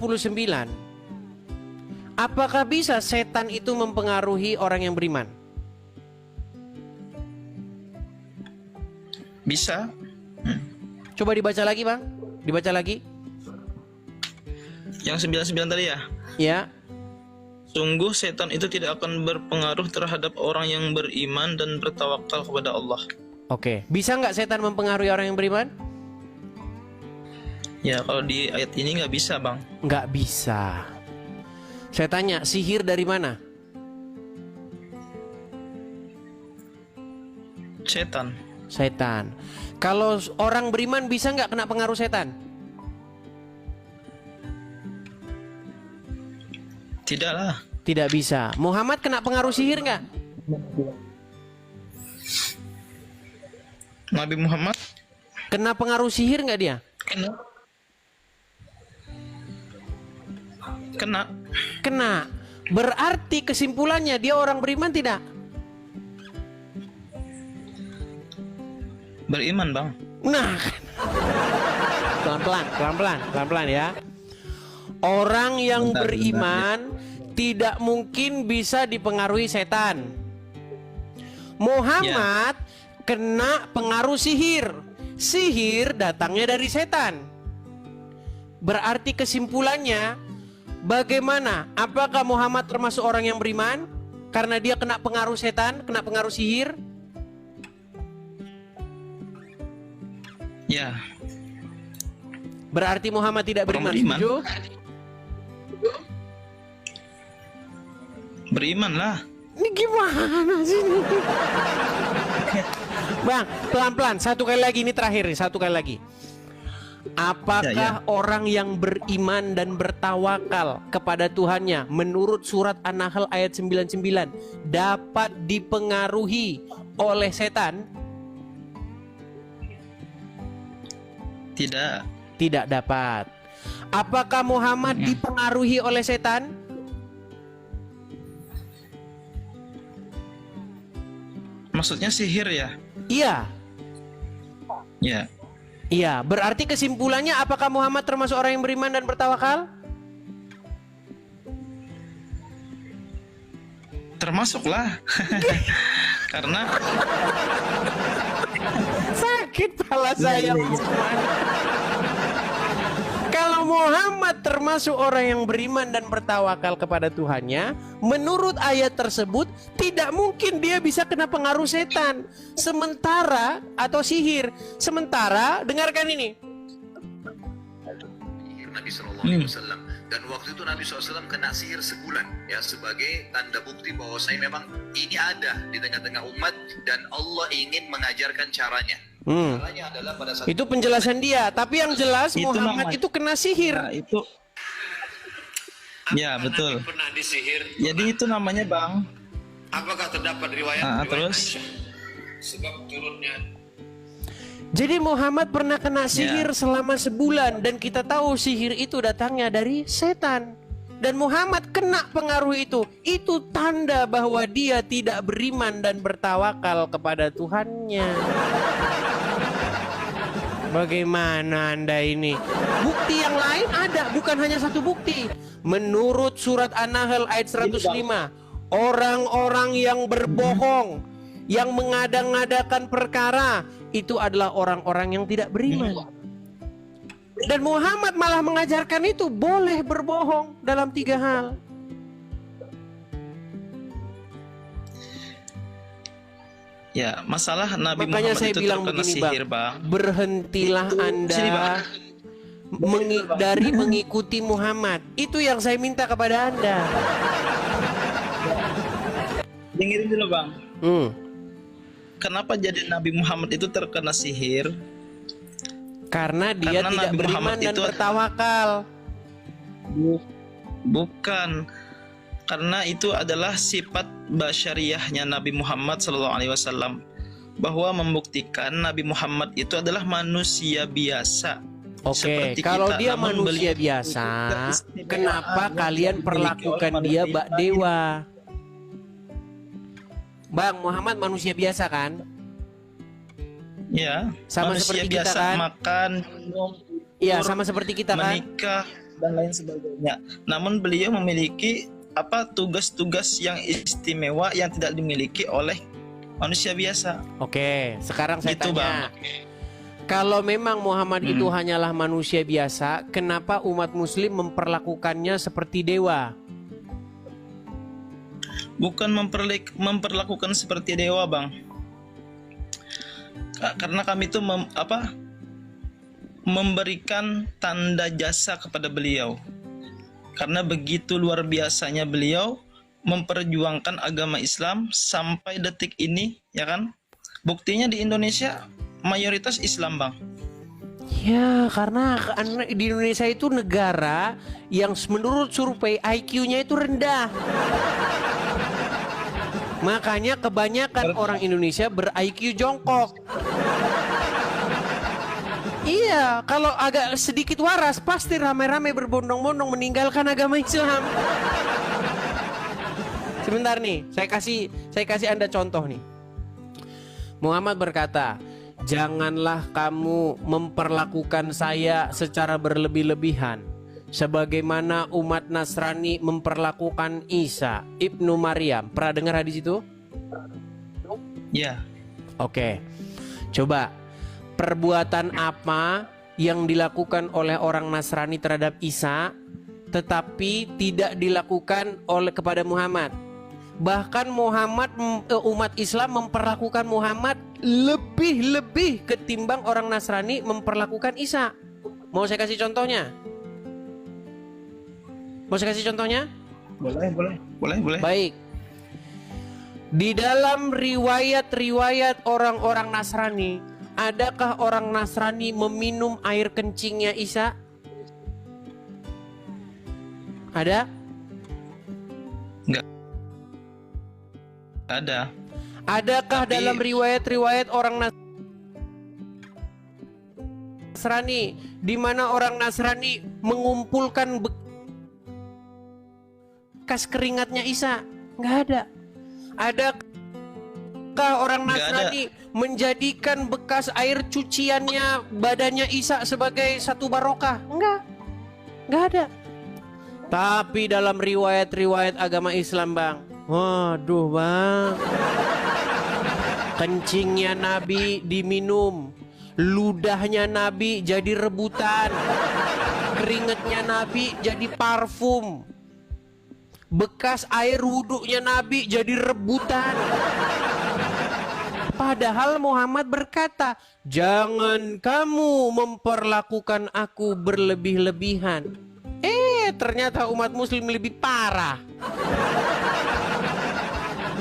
apakah bisa setan itu mempengaruhi orang yang beriman? Bisa. Coba dibaca lagi, Bang. Dibaca lagi. Yang 99 tadi ya. Ya. Sungguh setan itu tidak akan berpengaruh terhadap orang yang beriman dan bertawakal kepada Allah. Oke. Bisa nggak setan mempengaruhi orang yang beriman? Ya, kalau di ayat ini nggak bisa, Bang. Nggak bisa. Saya tanya, sihir dari mana? Setan. setan. Kalau orang beriman bisa nggak kena pengaruh setan? Tidaklah. Tidak bisa. Muhammad kena pengaruh sihir nggak? Nabi Muhammad Kena pengaruh sihir nggak dia? kena. Kena. Kena. Berarti kesimpulannya dia orang beriman tidak? Beriman, Bang. Nah, pelan-pelan ya. Orang yang Bentar, beriman tidak mungkin bisa dipengaruhi setan. Muhammad kena pengaruh sihir. Sihir datangnya dari setan. Berarti kesimpulannya bagaimana? Apakah Muhammad termasuk orang yang beriman karena dia kena pengaruh setan, kena pengaruh sihir? Ya, Berarti Muhammad tidak Orang beriman. beriman. Setuju? beriman lah. Ini gimana sih ini? Bang, pelan-pelan. Satu kali lagi, ini terakhir nih. Satu kali lagi. Apakah orang yang beriman dan bertawakal kepada Tuhannya menurut surat An-Nahl ayat 99 dapat dipengaruhi oleh setan? Tidak. Tidak dapat. Apakah Muhammad dipengaruhi oleh setan? Maksudnya sihir ya? Iya. Ya. Iya, berarti kesimpulannya apakah Muhammad termasuk orang yang beriman dan bertawakal? Termasuklah. Karena Sakit kepala saya. Kalau Muhammad termasuk orang yang beriman dan bertawakal kepada Tuhannya, menurut ayat tersebut tidak mungkin dia bisa kena pengaruh setan. Sementara atau sihir. Sementara dengarkan ini. Nabi SAW, dan waktu itu Nabi SAW kena sihir sebulan ya, sebagai tanda bukti bahwa saya memang ini ada di tengah-tengah umat dan Allah ingin mengajarkan caranya. Caranya adalah pada saat Itu penjelasan dia. Tapi yang jelas Itu Muhammad namanya- itu kena sihir. Nah, itu ya betul. Nabi pernah disihir. Jadi itu namanya, Bang. Apakah terdapat riwayat? Nah, riwayat terus? Aisyah? Sebab turunnya Jadi Muhammad pernah kena sihir selama sebulan dan kita tahu sihir itu datangnya dari setan. Dan Muhammad kena pengaruh itu. Itu tanda bahwa dia tidak beriman dan bertawakal kepada Tuhannya. Bagaimana Anda ini? Bukti yang lain ada, bukan hanya satu bukti. Menurut surat An-Nahl ayat 105, orang-orang yang berbohong, yang mengadang-adakan perkara, itu adalah orang-orang yang tidak beriman. Dan Muhammad malah mengajarkan itu boleh berbohong dalam 3 hal. Ya, masalah Nabi Makanya Muhammad saya itu bilang terkena begini, sihir, Bang. Bang. Berhentilah Anda Sini, Bang. dari mengikuti Muhammad. Itu yang saya minta kepada Anda. Dengerin dulu, Bang. Kenapa Kenapa jadi Nabi Muhammad itu terkena sihir? Karena dia Karena tidak Nabi beriman Muhammad dan itu- bertawakal. Bukan. Karena itu adalah sifat basyariahnya Nabi Muhammad SAW, bahwa membuktikan Nabi Muhammad itu adalah manusia biasa. Oke, Seperti kalau kita, dia namun manusia beliau biasa, keistimewaan kenapa yang kalian dimiliki perlakukan oleh dia manusia bak dewa? Bang, Muhammad manusia biasa kan? Ya, Sama manusia seperti kita biasa, kan? makan, minum, Iya, tidur, sama seperti kita kan? menikah dan lain sebagainya. Namun beliau memiliki tugas-tugas yang istimewa yang tidak dimiliki oleh manusia biasa. Oke, sekarang saya Gitu, tanya. Bang. Kalau memang Muhammad itu hanyalah manusia biasa, kenapa umat muslim memperlakukannya seperti dewa? Bukan memperlakukan seperti dewa, Bang. Karena kami itu memberikan tanda jasa kepada beliau. Karena begitu luar biasanya beliau memperjuangkan agama Islam sampai detik ini, ya kan? Buktinya di Indonesia mayoritas Islam bang. Ya, karena di Indonesia itu negara yang menurut survei IQ-nya itu rendah. Makanya kebanyakan orang Indonesia ber-IQ jongkok. Iya, kalau agak sedikit waras pasti rame-rame berbondong-bondong meninggalkan agama Islam. Sebentar nih, saya kasih Anda contoh nih. Muhammad berkata, "Janganlah kamu memperlakukan saya secara berlebih-lebihan sebagaimana umat Nasrani memperlakukan Isa ibnu Maryam." Pernah dengar hadis itu? Ya. Oke. Coba perbuatan apa yang dilakukan oleh orang Nasrani terhadap Isa tetapi tidak dilakukan kepada Muhammad? Bahkan umat Islam memperlakukan Muhammad lebih ketimbang orang Nasrani memperlakukan Isa. Mau saya kasih contohnya? Boleh. Baik. Di dalam riwayat-riwayat orang-orang Nasrani, adakah orang Nasrani meminum air kencingnya Isa? Ada? Enggak ada. Adakah dalam riwayat-riwayat orang Nasrani di mana orang Nasrani mengumpulkan bekas keringatnya Isa? Nggak ada. Adakah orang Nasrani menjadikan bekas air cuciannya badannya Isa sebagai satu barokah? Nggak ada. Tapi dalam riwayat-riwayat agama Islam bang, waduh bang, kencingnya Nabi diminum, ludahnya Nabi jadi rebutan, keringetnya Nabi jadi parfum, bekas air wuduknya Nabi jadi rebutan. Padahal Muhammad berkata, "Jangan kamu memperlakukan aku berlebih-lebihan." Ternyata umat muslim lebih parah.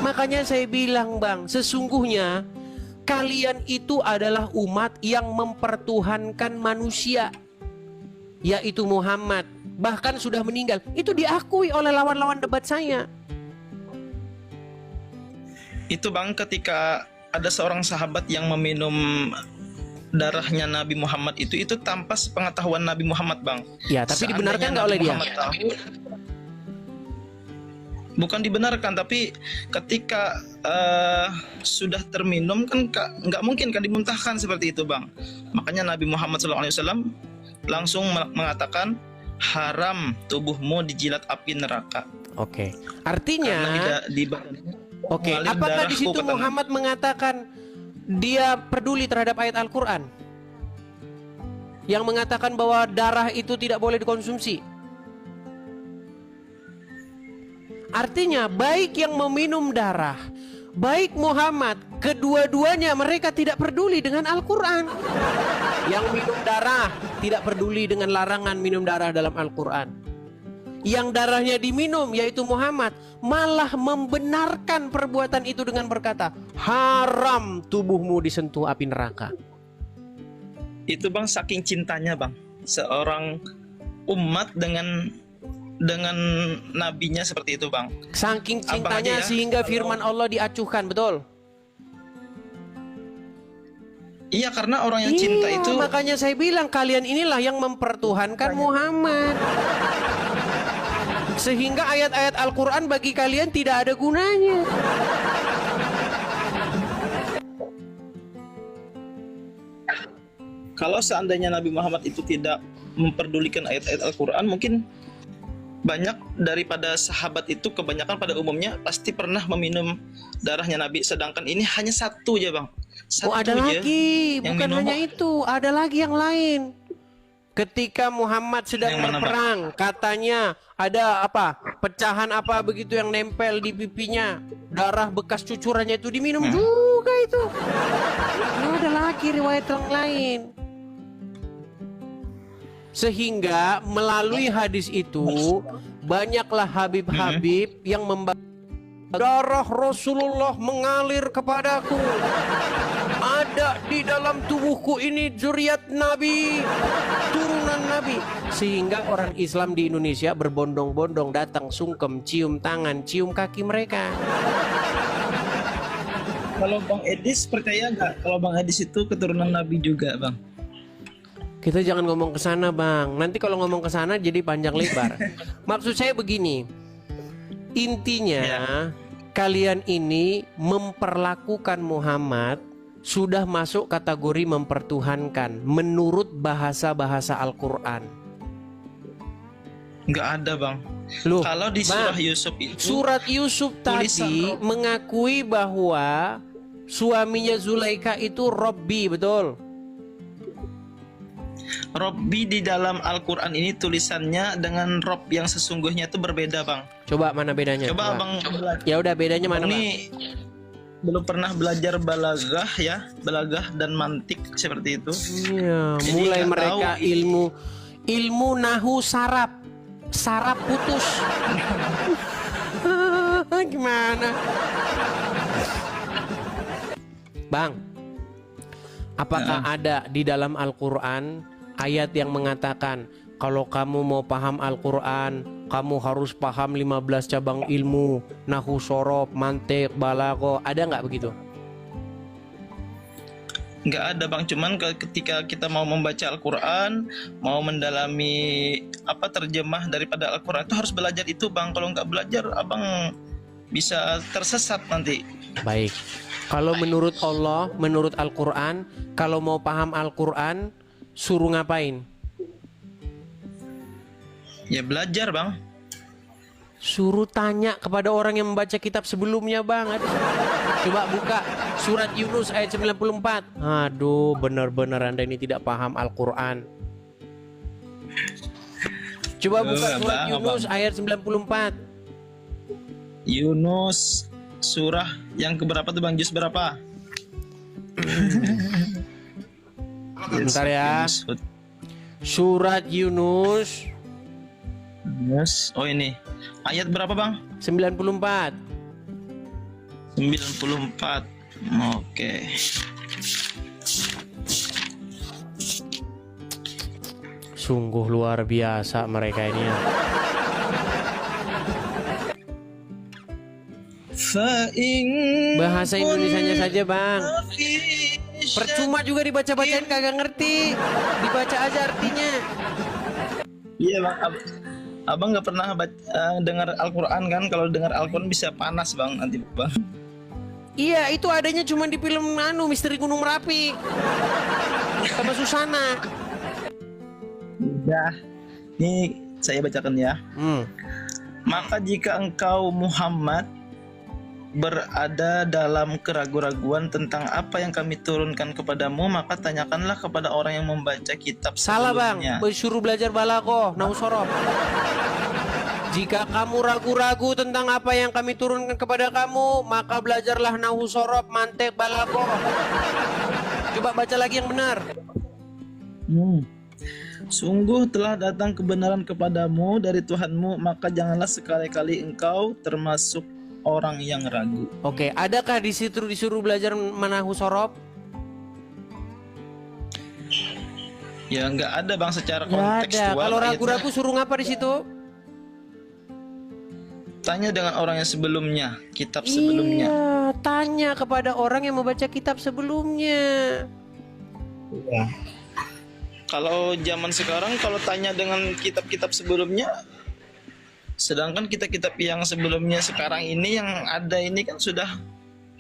Makanya saya bilang bang, sesungguhnya kalian itu adalah umat yang mempertuhankan manusia, yaitu Muhammad. Bahkan sudah meninggal. Itu diakui oleh lawan-lawan debat saya. Itu bang, ketika ada seorang sahabat yang meminum darahnya Nabi Muhammad itu tanpa sepengetahuan Nabi Muhammad bang. Ya, tapi dibenarkan nggak oleh dia? Bukan dibenarkan, tapi ketika sudah terminum kan nggak mungkin kan dimuntahkan seperti itu bang. Makanya Nabi Muhammad SAW langsung mengatakan, haram tubuhmu dijilat api neraka. Oke. Artinya Oke, apakah di situ Muhammad mengatakan dia peduli terhadap ayat Al-Quran yang mengatakan bahwa darah itu tidak boleh dikonsumsi? Artinya baik yang meminum darah, baik Muhammad, kedua-duanya mereka tidak peduli dengan Al-Quran. Yang minum darah tidak peduli dengan larangan minum darah dalam Al-Quran. Yang darahnya diminum yaitu Muhammad malah membenarkan perbuatan itu dengan berkata, haram tubuhmu disentuh api neraka. Itu bang, saking cintanya bang seorang umat dengan nabinya seperti itu bang. Saking cintanya sehingga firman Allah diacuhkan, betul? Iya, karena orang yang cinta itu. Makanya saya bilang kalian inilah yang mempertuhankan Muhammad. Sehingga ayat-ayat Al-Quran bagi kalian tidak ada gunanya. Kalau seandainya Nabi Muhammad itu tidak memperdulikan ayat-ayat Al-Quran, mungkin banyak daripada sahabat itu, kebanyakan pada umumnya pasti pernah meminum darahnya Nabi. Sedangkan ini hanya satu aja bang. Satu ada lagi, bukan minum. hanya itu, ada lagi yang lain. Ketika Muhammad sedang berperang, katanya ada pecahan begitu yang nempel di pipinya, darah bekas cucurannya itu diminum juga itu. Ada lagi riwayat yang lain. Sehingga melalui hadis itu banyaklah Habib-habib yang darah Rasulullah mengalir kepadaku. Ada di dalam tubuhku ini zuriat Nabi, turunan Nabi. Sehingga orang Islam di Indonesia berbondong-bondong datang sungkem, cium tangan, cium kaki mereka. Kalau Bang Edis percaya nggak kalau Bang Edis itu keturunan Nabi juga, Bang? Kita jangan ngomong ke sana, Bang. Nanti kalau ngomong ke sana jadi panjang lebar. Maksud saya begini. Intinya kalian ini memperlakukan Muhammad sudah masuk kategori mempertuhankan menurut bahasa-bahasa Al-Qur'an. Nggak ada, Bang. Loh, Kalau di Bang, surah Yusuf itu surat Yusuf tulisan tadi Rob. mengakui bahwa suaminya Zulaikha itu Robbi, betul? Robbi di dalam Al-Quran ini tulisannya dengan Rob yang sesungguhnya itu berbeda, Bang. Coba mana bedanya? Coba Abang Ya udah, bedanya mana, Bang? ini belum pernah belajar balaghah ya, balaghah dan mantik seperti itu. Iya, Jadi mulai nggak mereka tahu ilmu nahu sarap putus. Gimana? Bang, apakah ada di dalam Al-Quran ayat yang mengatakan kalau kamu mau paham Al-Quran, kamu harus paham 15 cabang ilmu, nahu sorof, mantik, balaghah? Ada nggak begitu? Nggak ada, Bang. Cuman ketika kita mau membaca Al-Quran, mau mendalami apa terjemah daripada Al-Quran itu harus belajar itu, Bang. Kalau nggak belajar, Abang bisa tersesat nanti. Baik. Kalau menurut Allah, menurut Al-Quran, kalau mau paham Al-Quran, suruh ngapain? Ya belajar, Bang. Suruh tanya kepada orang yang membaca kitab sebelumnya, Bang. Coba buka surat Yunus ayat 94. Aduh, benar-benar Anda ini tidak paham Al-Quran. Coba buka surat Yunus ayat 94. Yunus surah yang keberapa tuh, Bang? Juz berapa? Bentar ya. Yunus. Surat Yunus Oh ini. Ayat berapa, Bang? 94. 94. Oke. Sungguh luar biasa mereka ini ya. Bahasa Indonesianya saja, Bang. Percuma juga dibaca-bacain kagak ngerti. Dibaca aja artinya. Iya, Bang. Abang nggak pernah dengar Al-Quran kan? Kalau dengar Al-Quran bisa panas, Bang, nanti, Bang. Iya, itu adanya cuma di film Misteri Gunung Merapi sama Susana. Udah. Ini saya bacakan ya. Maka jika engkau Muhammad berada dalam keraguan-raguan tentang apa yang kami turunkan kepadamu, maka tanyakanlah kepada orang yang membaca kitab Salah, Bang. sebelumnya. Suruh belajar balaghah, nahu sorof. Jika kamu ragu-ragu tentang apa yang kami turunkan kepada kamu, maka belajarlah nahu sorof, mantik, balaghah. Coba baca lagi yang benar. Sungguh telah datang kebenaran kepadamu dari Tuhanmu, maka janganlah sekali-kali engkau termasuk orang yang ragu. Oke, adakah di situ disuruh belajar manahu sorof? Ya nggak ada, Bang, secara Nggak ada. kontekstual. Kalau ayatnya. ragu-ragu suruh ngapa di situ? Tanya dengan orang yang sebelumnya, kitab sebelumnya. Iya, tanya kepada orang yang membaca kitab sebelumnya. Ya. Kalau zaman sekarang, kalau tanya dengan kitab-kitab sebelumnya, sedangkan kitab-kitab yang sebelumnya sekarang ini yang ada ini kan sudah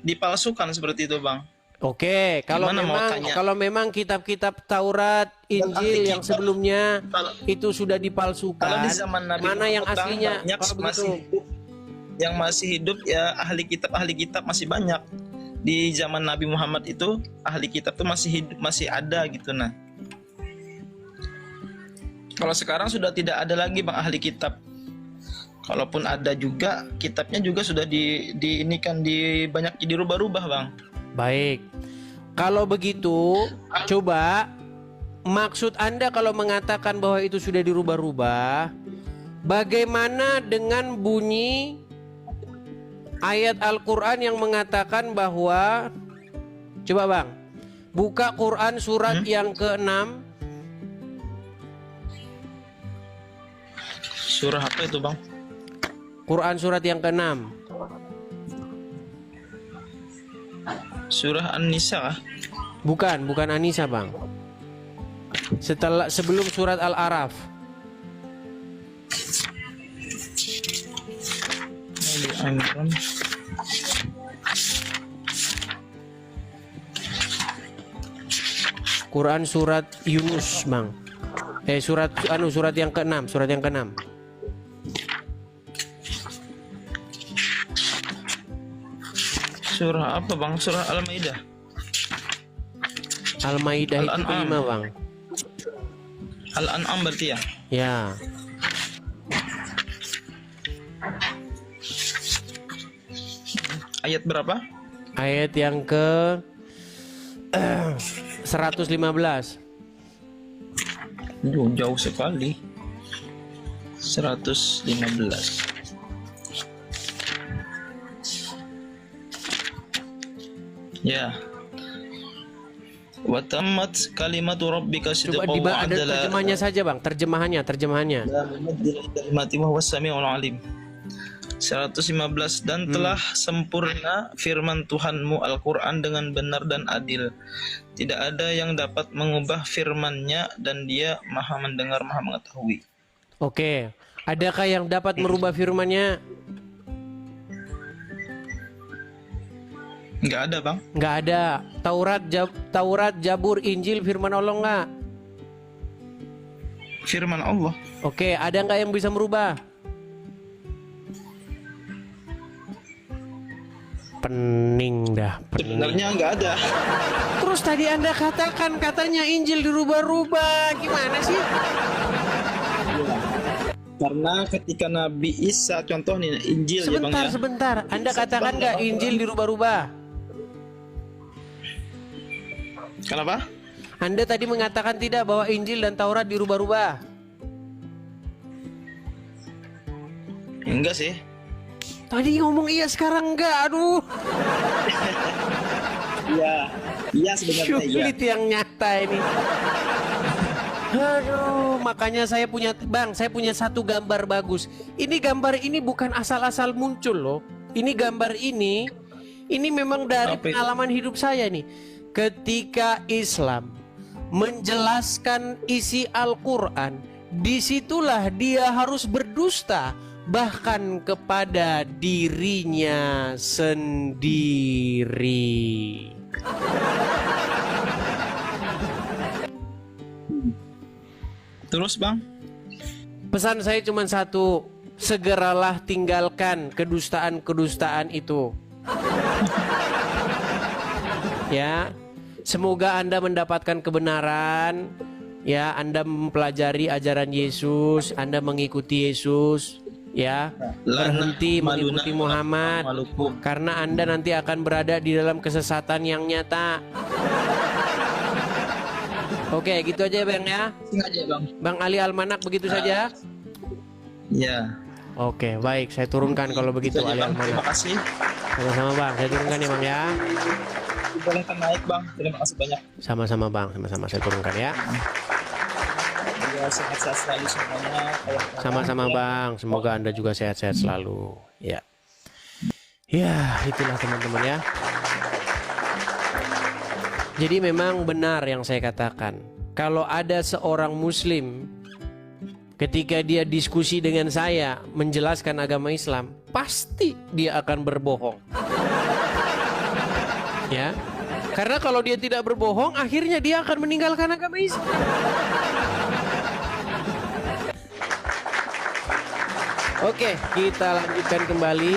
dipalsukan seperti itu, Bang. Oke, kalau Gimana mau memang tanya? kalau memang kitab-kitab Taurat, Injil yang Alkitab. sebelumnya Kalau- itu sudah dipalsukan, Kalau di zaman Nabi mana yang Muhammad, Bang, aslinya? banyak Kalau masih begitu. hidup. Yang masih hidup ya ahli kitab masih banyak. Di zaman Nabi Muhammad itu ahli kitab tuh masih hidup, masih ada gitu. Nah, kalau sekarang sudah tidak ada lagi, Bang, ahli kitab. Kalaupun ada juga, kitabnya juga sudah banyak dirubah-rubah, Bang. Baik. Kalau begitu, coba maksud Anda kalau mengatakan bahwa itu sudah dirubah-rubah, bagaimana dengan bunyi ayat Al-Quran yang mengatakan bahwa, coba bang, buka Quran surat yang ke-6. Surah apa itu bang? Quran surat yang ke-6. Surah An-Nisa kah? Bukan An-Nisa bang. Sebelum surat Al-Araf. Ali Imran. Quran surat Yunus bang. Surat yang ke-6, surat yang ke-6. Surah apa bang? Surah Al-Maidah. Al-Maidah itu Al-An'am. kelima bang. Al-An'am berarti ya? Ya. Ayat berapa? Ayat yang ke 115. Jauh sekali. 115. Ya. Wa tammat kalimatu rabbika Coba sidqan wa ada adala. terjemahannya saja bang, terjemahannya. Kalimati wa huwas samiul alim. 115 dan telah sempurna firman Tuhanmu Al-Quran dengan benar dan adil. Tidak ada yang dapat mengubah firman-Nya dan Dia Maha mendengar, Maha mengetahui. Oke, adakah yang dapat merubah firman-Nya? Enggak ada, Bang. Nggak ada. Taurat, Jabur, Injil, firman Allah nggak? Firman Allah. Oke, ada nggak yang bisa merubah? Pening dah. Sebenarnya enggak ada. Terus tadi Anda katakan katanya Injil dirubah-rubah. Gimana sih? Karena ketika Nabi Isa, contoh nih Injil ya, Bang ya. Sebentar. Anda katakan nggak Injil dirubah-rubah? Kenapa? Anda tadi mengatakan tidak bahwa Injil dan Taurat dirubah-rubah. Enggak sih. Tadi ngomong iya, sekarang enggak. Aduh. Iya. Iya sebenarnya iya. Sulit yang nyata ini. Aduh, makanya saya punya satu gambar bagus. Ini gambar ini bukan asal-asal muncul loh. Ini gambar ini memang dari pengalaman hidup saya nih. Ketika Islam menjelaskan isi Al-Quran, disitulah dia harus berdusta, bahkan kepada dirinya sendiri. Terus, Bang? Pesan saya cuma satu, segeralah tinggalkan kedustaan-kedustaan itu. Ya, semoga Anda mendapatkan kebenaran. Ya, Anda mempelajari ajaran Yesus, Anda mengikuti Yesus. Ya, berhenti mengikuti Muhammad, karena Anda nanti akan berada di dalam kesesatan yang nyata. Oke, gitu aja Bang ya. Sengaja, Bang. Bang Ali Almanak begitu saja. Iya. Oke, baik, saya turunkan kalau begitu Ali Bang. Almanak. Terima kasih. Sama-sama Bang, saya turunkan ya Bang ya. Bolehkan naik, Bang. Terima kasih banyak. Sama-sama Bang, sama-sama saya turunkan ya. Ya, sehat-sehat selalu semuanya. Sama-sama Bang, semoga Anda juga sehat-sehat selalu. Ya. Ya, itulah teman-teman ya. Jadi memang benar yang saya katakan. Kalau ada seorang muslim ketika dia diskusi dengan saya menjelaskan agama Islam, pasti dia akan berbohong. Ya. Karena kalau dia tidak berbohong, akhirnya dia akan meninggalkan agama Islam. Oke, kita lanjutkan kembali.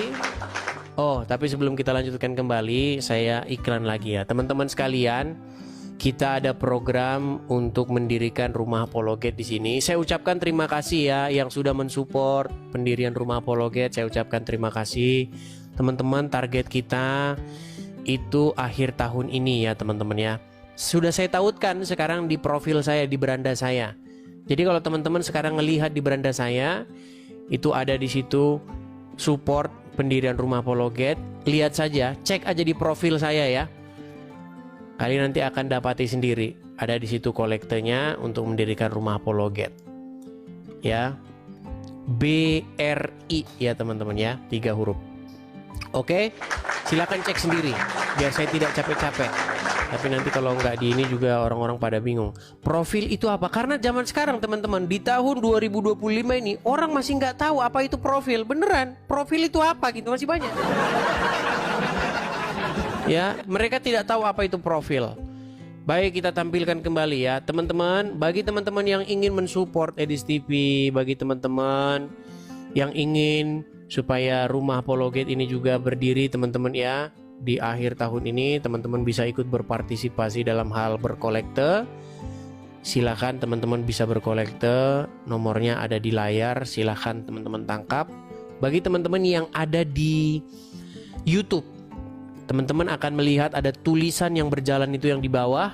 Oh, tapi sebelum kita lanjutkan kembali, saya iklan lagi ya. Teman-teman sekalian, kita ada program untuk mendirikan rumah apologet di sini. Saya ucapkan terima kasih ya yang sudah mensupport pendirian rumah apologet. Saya ucapkan terima kasih. Teman-teman, target kita itu akhir tahun ini ya teman-teman ya. Sudah saya tautkan sekarang di profil saya, di beranda saya. Jadi kalau teman-teman sekarang melihat di beranda saya, itu ada di situ support pendirian Rumah Apologet, lihat saja, cek aja di profil saya ya. Kalian nanti akan dapati sendiri, ada di situ kolektenya untuk mendirikan Rumah Apologet. Ya. BRI ya teman-teman ya, 3 huruf. Oke, silakan cek sendiri biar saya tidak capek-capek. Tapi nanti kalau nggak di ini juga orang-orang pada bingung. Profil itu apa? Karena zaman sekarang teman-teman, di tahun 2025 ini orang masih nggak tahu apa itu profil. Beneran, profil itu apa gitu, masih banyak. Ya, mereka tidak tahu apa itu profil. Baik, kita tampilkan kembali ya teman-teman. Bagi teman-teman yang ingin mensupport Edis TV, bagi teman-teman yang ingin supaya Rumah Apologet ini juga berdiri teman-teman ya, di akhir tahun ini teman-teman bisa ikut berpartisipasi dalam hal berkolekte. Silakan teman-teman bisa berkolekte, nomornya ada di layar, silakan teman-teman tangkap. Bagi teman-teman yang ada di YouTube, teman-teman akan melihat ada tulisan yang berjalan itu yang di bawah.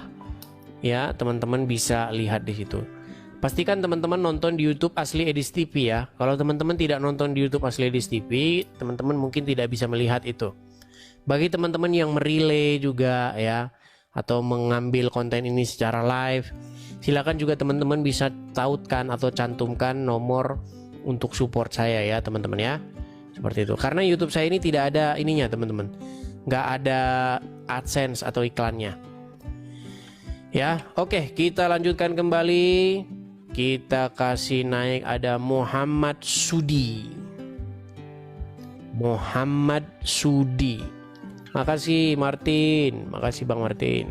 Ya, teman-teman bisa lihat di situ. Pastikan teman-teman nonton di YouTube Asli Edis TV ya. Kalau teman-teman tidak nonton di YouTube Asli Edis TV, teman-teman mungkin tidak bisa melihat itu. Bagi teman-teman yang merelay juga ya, atau mengambil konten ini secara live, silakan juga teman-teman bisa tautkan atau cantumkan nomor untuk support saya ya teman-teman ya. Seperti itu. Karena YouTube saya ini tidak ada ininya teman-teman, nggak ada AdSense atau iklannya. Ya, oke, kita lanjutkan kembali. Kita kasih naik, ada Muhammad Sudi. Muhammad Sudi. Makasih Martin, makasih Bang Martin.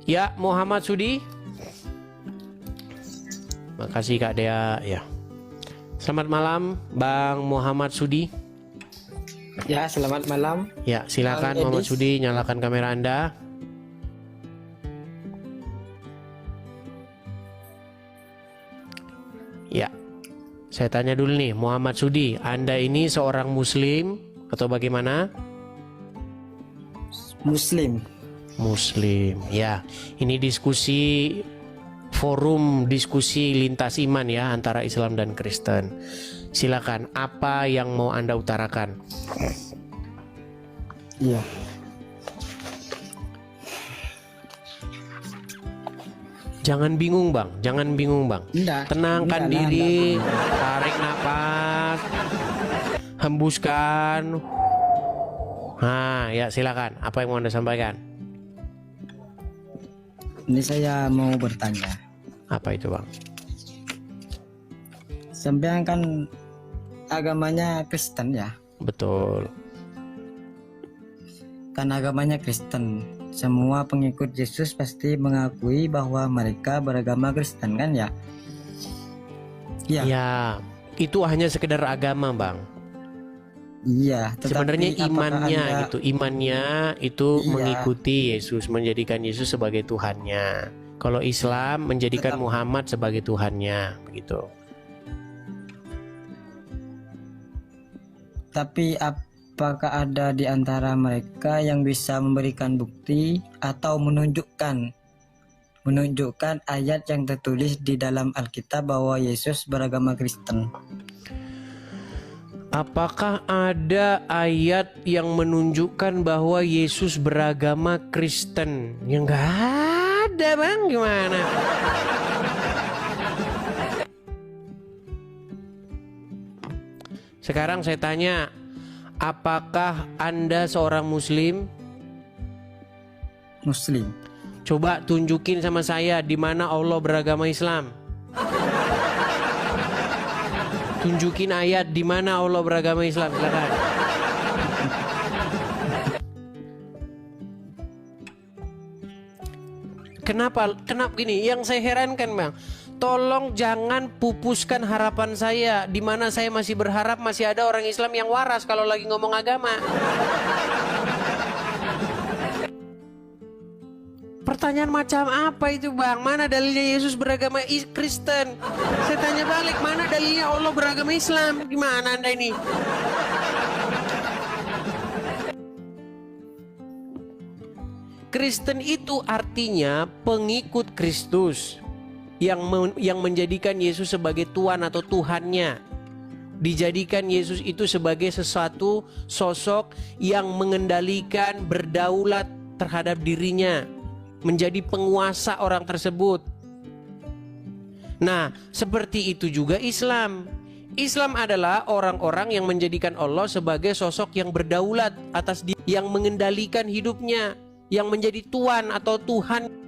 Ya, Muhammad Sudi. Makasih Kak Dea ya. Selamat malam Bang Muhammad Sudi. Ya, selamat malam. Ya, silakan Bang Muhammad Edis. Sudi, nyalakan kamera Anda. Ya. Saya tanya dulu nih, Muhammad Sudi, Anda ini seorang muslim atau bagaimana? Muslim. Muslim. Ya. Ini diskusi, forum diskusi lintas iman ya antara Islam dan Kristen. Silakan, apa yang mau Anda utarakan? Iya. Jangan bingung Bang, jangan bingung Bang. Enggak. Tenangkan Enggak, diri, enggak. tarik napas, hembuskan. Nah, ya silakan. Apa yang mau Anda sampaikan? Ini saya mau bertanya. Apa itu Bang? Sampean kan agamanya Kristen ya? Betul. Kan agamanya Kristen. Semua pengikut Yesus pasti mengakui bahwa mereka beragama Kristen kan ya? Iya. Ya, itu hanya sekedar agama Bang. Iya. tetapi Sebenarnya apakah imannya Anda- gitu, imannya itu Iya. mengikuti Yesus, menjadikan Yesus sebagai Tuhannya. Kalau Islam menjadikan Tetap. Muhammad sebagai Tuhannya, begitu. Tapi apakah ada di antara mereka yang bisa memberikan bukti atau menunjukkan ayat yang tertulis di dalam Alkitab bahwa Yesus beragama Kristen? Apakah ada ayat yang menunjukkan bahwa Yesus beragama Kristen? Ya nggak ada Bang, gimana? Sekarang saya tanya, apakah Anda seorang Muslim? Muslim. Coba tunjukin sama saya di mana Allah beragama Islam. Tunjukin ayat di mana Allah beragama Islam, silakan. Kenapa gini? Yang saya herankan Bang, tolong jangan pupuskan harapan saya di mana saya masih berharap masih ada orang Islam yang waras kalau lagi ngomong agama. Pertanyaan macam apa itu Bang? Mana dalilnya Yesus beragama Kristen? Saya tanya balik, mana dalilnya Allah beragama Islam? Gimana Anda ini? Kristen itu artinya pengikut Kristus yang menjadikan Yesus sebagai Tuhan atau Tuhannya. Dijadikan Yesus itu sebagai sesuatu sosok yang mengendalikan, berdaulat terhadap dirinya, menjadi penguasa orang tersebut. Nah, seperti itu juga Islam. Islam adalah orang-orang yang menjadikan Allah sebagai sosok yang berdaulat atas diri, yang mengendalikan hidupnya, yang menjadi Tuhan atau Tuhan.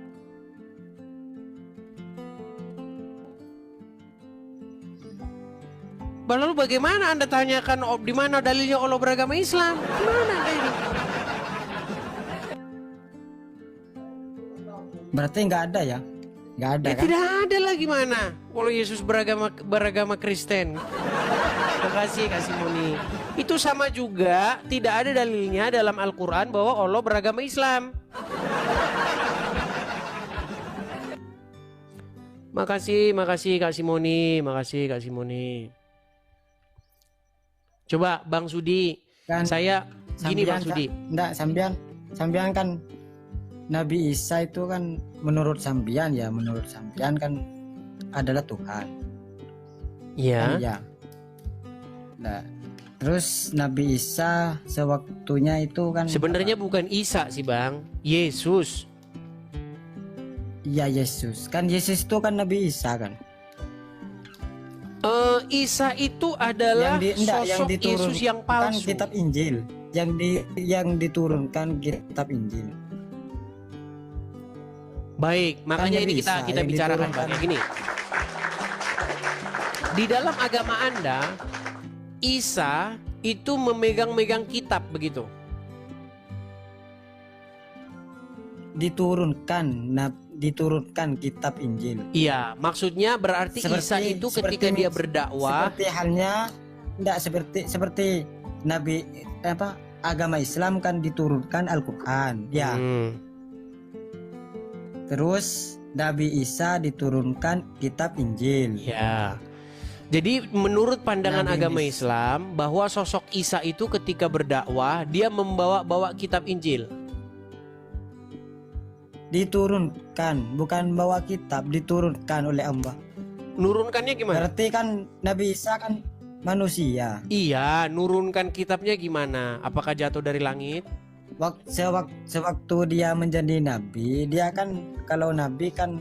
Lalu bagaimana Anda tanyakan di mana dalilnya Allah beragama Islam? Mana Anda ini? Berarti nggak ada ya? Nggak ada kan? Tidak ada lagi mana. Kalau Yesus beragama Kristen. Terima kasih Moni. Itu sama juga tidak ada dalilnya dalam Al-Quran bahwa Allah beragama Islam. Makasih Kak Simoni. Makasih Kak Simoni. Coba Bang Sudi. Kan, Saya gini Bang Sambian, Sudi. Enggak, Sambian kan Nabi Isa itu kan menurut Sambian kan adalah Tuhan. Iya. Kan, ya. Nah, terus Nabi Isa sewaktunya itu kan Sebenarnya bukan Isa sih Bang, Yesus. Iya, Yesus. Kan Yesus itu kan Nabi Isa kan. Isa itu adalah sosok Yesus yang palsu. Kitab Injil yang diturunkan kitab Injil. Baik, makanya ini kita bicarakan Bang. Gini. Di dalam agama Anda, Isa itu memegang-megang kitab begitu. Diturunkan kitab Injil. Iya, maksudnya berarti Isa itu ketika dia berdakwah seperti halnya seperti Nabi agama Islam kan diturunkan Al-Qur'an. Ya. Terus Nabi Isa diturunkan kitab Injil. Ya. Jadi menurut pandangan Nabi agama Islam bahwa sosok Isa itu ketika berdakwah dia membawa kitab Injil. Diturunkan, bukan bawa kitab, diturunkan oleh Allah. Nurunkannya gimana? Berarti kan Nabi Isa kan manusia. Iya, nurunkan kitabnya gimana? Apakah jatuh dari langit? Sewaktu dia menjadi nabi, dia kan kalau nabi kan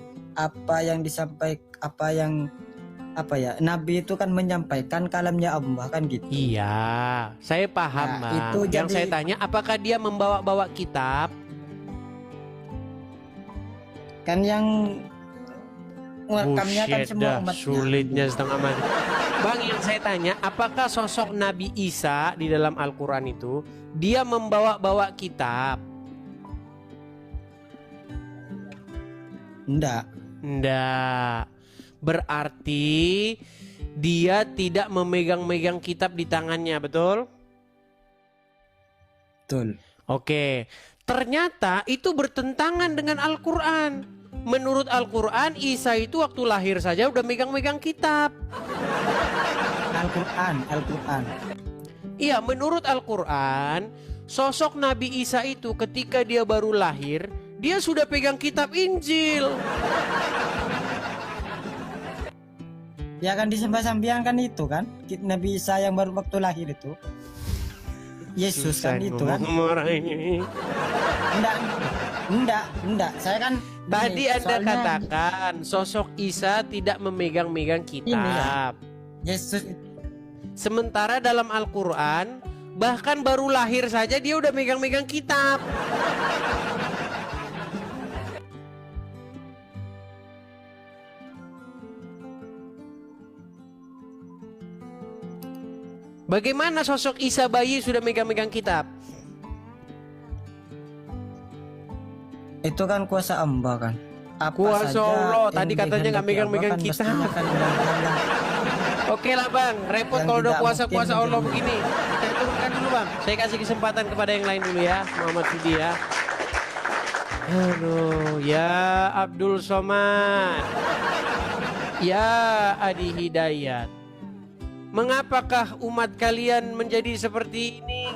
nabi itu kan menyampaikan kalamnya Allah kan gitu. Iya, saya paham, Nah, Bang. itu Yang jadi- saya tanya, apakah dia membawa-bawa kitab? Kan yang ngerekamnya kan Buset semua dah, umatnya. sulitnya setengah mati. Bang, yang saya tanya, apakah sosok Nabi Isa di dalam Al-Quran itu dia membawa-bawa kitab? Enggak. Berarti dia tidak memegang-megang kitab di tangannya, betul? Betul. Oke. Ternyata itu bertentangan dengan Al-Quran. Menurut Al-Quran, Isa itu waktu lahir saja udah megang-megang kitab. Al-Quran. Iya, menurut Al-Quran, sosok Nabi Isa itu ketika dia baru lahir, dia sudah pegang kitab Injil. Ya kan disembah sambian kan itu kan Nabi Isa yang baru waktu lahir itu. Yesus kan itu kan. Enggak. Saya kan Tadi Anda soalnya katakan sosok Isa tidak memegang-megang kitab. Yesus Sementara dalam Al-Quran, bahkan baru lahir saja dia udah megang-megang kitab. Bagaimana sosok Isa bayi sudah megang-megang kitab? itu kan kuasa Allah kan. Apa Kuasa saja Allah, yang tadi katanya nggak dikehendaki megang-megang Allah kan kitab. mestinya kan yang Oke lah Bang, repot Yang kalau udah tidak puasa-puasa mungkin Allah menjadi. begini. Saya turunkan dulu Bang, saya kasih kesempatan kepada yang lain dulu ya, Muhammad Sudi ya. Aduh, ya Abdul Somad, ya Adi Hidayat. Mengapakah umat kalian menjadi seperti ini?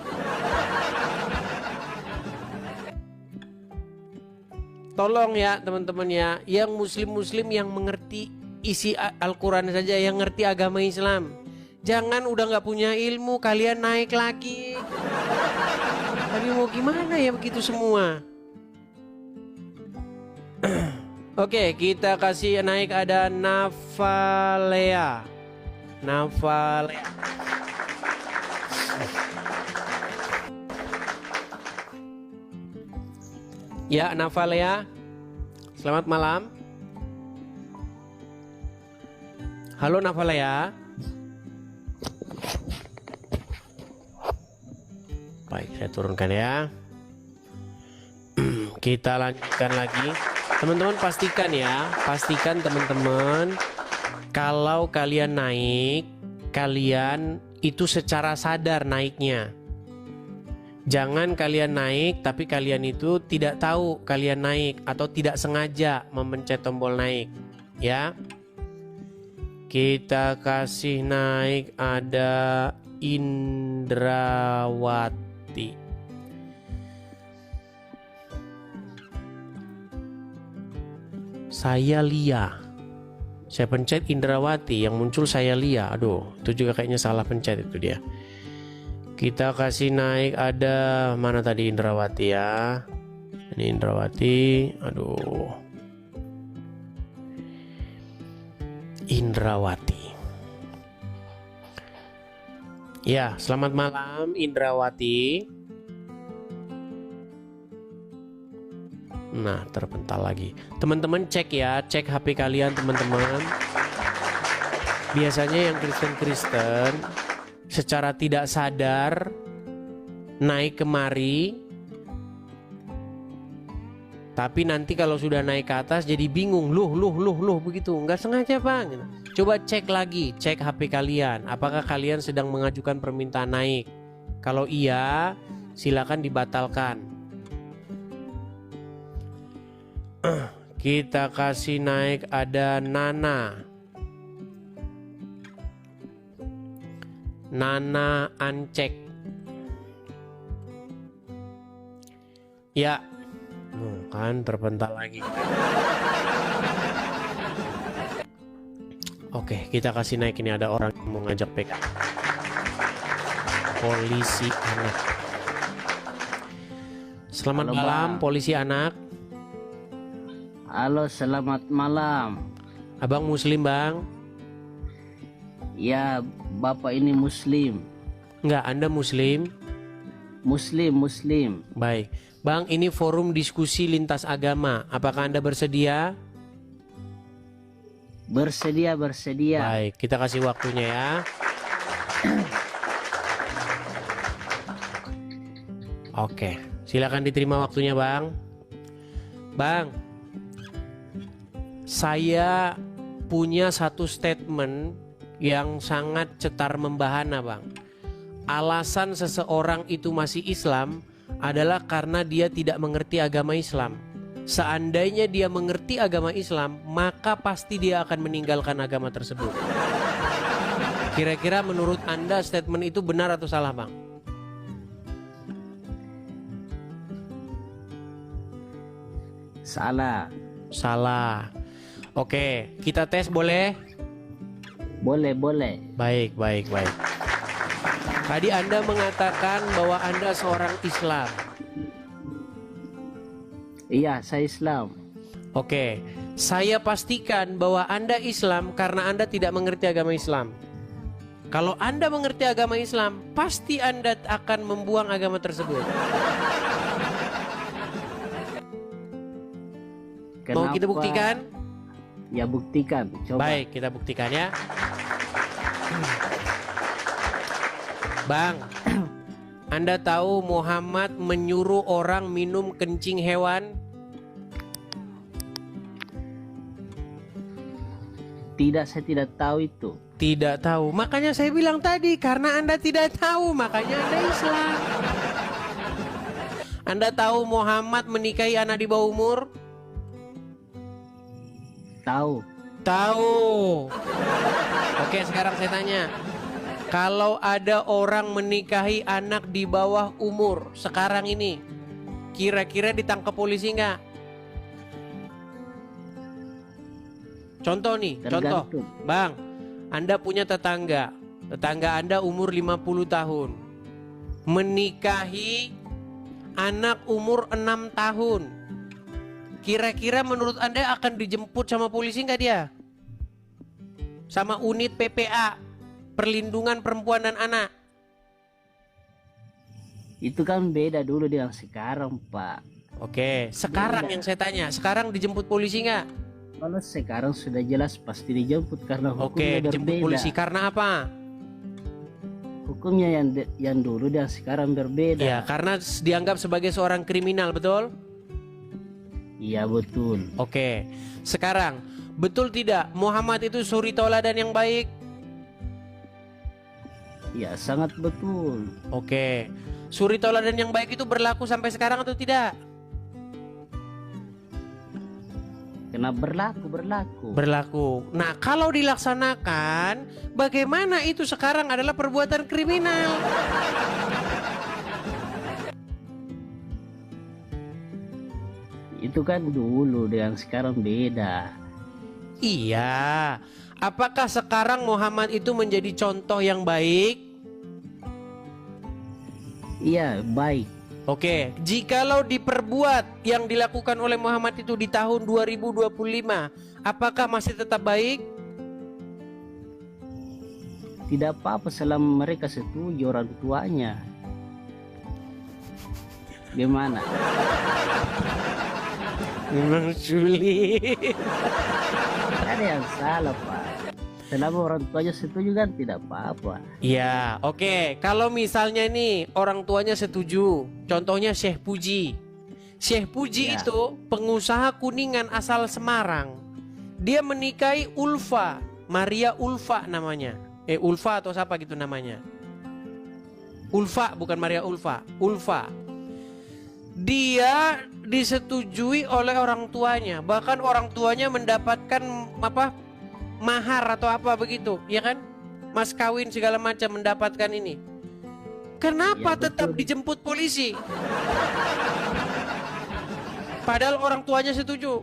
Tolong ya teman-teman ya, yang muslim-muslim yang mengerti isi Al-Quran saja, yang ngerti agama Islam. Jangan udah nggak punya ilmu kalian naik lagi. Tapi mau gimana ya begitu semua? Oke, kita kasih naik ada Navalea. Navalea. Ya, Navalea. Selamat malam. Halo Navalea. Baik, saya turunkan ya. Kita lanjutkan lagi. Teman-teman pastikan ya, pastikan teman-teman kalau kalian naik, kalian itu secara sadar naiknya. Jangan kalian naik tapi kalian itu tidak tahu kalian naik atau tidak sengaja memencet tombol naik, ya. Kita kasih naik ada Indrawati. Saya Lia. Saya pencet Indrawati, yang muncul saya Lia. Aduh, itu juga kayaknya salah pencet itu dia. Kita kasih naik ada mana tadi Indrawati ya. Ini Indrawati. Aduh. Indrawati. Ya, selamat malam Indrawati. Nah, terpental lagi. Teman-teman cek ya, cek HP kalian teman-teman. Biasanya yang Kristen-Kristen secara tidak sadar naik kemari, tapi nanti kalau sudah naik ke atas jadi bingung, loh begitu, nggak sengaja bang. Coba cek lagi, cek HP kalian, apakah kalian sedang mengajukan permintaan naik? Kalau iya, silakan dibatalkan. Kita kasih naik ada Nana. Nana Ancek. Ya. Kan terpental lagi. Oke, kita kasih naik. Ini ada orang yang mau ngajak PK. Polisi anak. Selamat malam, polisi anak. Halo, selamat malam. Abang Muslim, Bang? Ya, Bapak ini Muslim. Enggak, Anda Muslim? Muslim. Baik. Bang, ini forum diskusi lintas agama. Apakah Anda bersedia? Bersedia. Baik, kita kasih waktunya ya. Oke, silakan diterima waktunya, Bang. Bang, saya punya satu statement yang sangat cetar membahana, Bang. Alasan seseorang itu masih Islam adalah karena dia tidak mengerti agama Islam. Seandainya dia mengerti agama Islam, maka pasti dia akan meninggalkan agama tersebut. Kira-kira menurut Anda statement itu benar atau salah, Bang? Salah. Oke, kita tes boleh? Boleh. Baik. Tadi Anda mengatakan bahwa Anda seorang Islam. Iya, saya Islam. Oke, saya pastikan bahwa Anda Islam karena Anda tidak mengerti agama Islam. Kalau Anda mengerti agama Islam, pasti Anda akan membuang agama tersebut. Mau kita buktikan? Ya, buktikan. Coba. Baik, kita buktikan ya. Bang, Anda tahu Muhammad menyuruh orang minum kencing hewan? Tidak, saya tidak tahu itu. Tidak tahu. Makanya saya bilang tadi, karena Anda tidak tahu, makanya Anda Islam. Anda tahu Muhammad menikahi anak di bawah umur? Tahu. Oke, sekarang saya tanya. Kalau ada orang menikahi anak di bawah umur sekarang ini, kira-kira ditangkap polisi nggak? Contoh nih, Tergantung. contoh. Bang, Anda punya tetangga tetangga Anda umur 50 tahun, menikahi anak umur 6 tahun. Kira-kira menurut Anda akan dijemput sama polisi nggak dia? Sama unit PPA, Perlindungan Perempuan dan Anak. Itu kan beda dulu dengan sekarang, Pak. Oke, sekarang yang saya tanya, sekarang dijemput polisi nggak? Kalau sekarang sudah jelas pasti dijemput karena Oke, hukumnya dijemput berbeda. polisi karena apa? Hukumnya yang dulu dan sekarang berbeda. Ya, karena dianggap sebagai seorang kriminal, betul? Iya, betul. Oke, sekarang betul tidak Muhammad itu suri tauladan yang baik? Ya, sangat betul. Oke, suri tauladan yang baik itu berlaku sampai sekarang atau tidak? Kena berlaku. Berlaku. Nah, kalau dilaksanakan, bagaimana itu sekarang adalah perbuatan kriminal? Itu kan dulu dengan sekarang beda. Iya. Apakah sekarang Muhammad itu menjadi contoh yang baik? Iya, baik. Oke, jikalau diperbuat yang dilakukan oleh Muhammad itu di tahun 2025, apakah masih tetap baik? Tidak apa-apa selama mereka setuju orang tuanya. Gimana? Memang sulit. Ada yang salah, Pak. Selama orang tuanya setuju kan tidak apa-apa. Ya, oke. Kalau misalnya nih orang tuanya setuju, contohnya Syekh Puji. Syekh Puji Ya. itu pengusaha Kuningan asal Semarang. Dia menikahi Ulfa, Maria Ulfa namanya. Ulfa atau siapa gitu namanya. Ulfa, bukan Maria Ulfa, Ulfa. Dia disetujui oleh orang tuanya, bahkan orang tuanya mendapatkan apa? Mahar atau apa begitu, ya kan? Mas kawin segala macam mendapatkan ini. Kenapa Ya, tetap betul. dijemput polisi? Padahal orang tuanya setuju.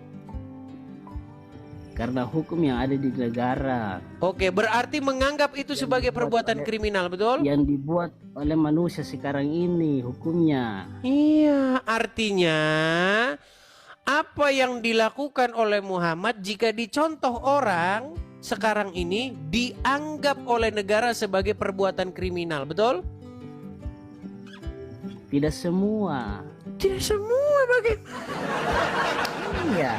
Karena hukum yang ada di negara Oke, berarti menganggap itu sebagai perbuatan kriminal, betul? yang dibuat oleh manusia sekarang ini hukumnya. Iya, artinya apa yang dilakukan oleh Muhammad jika dicontoh orang sekarang ini dianggap oleh negara sebagai perbuatan kriminal, betul? Tidak semua. Tidak semua bagaimana? Iya.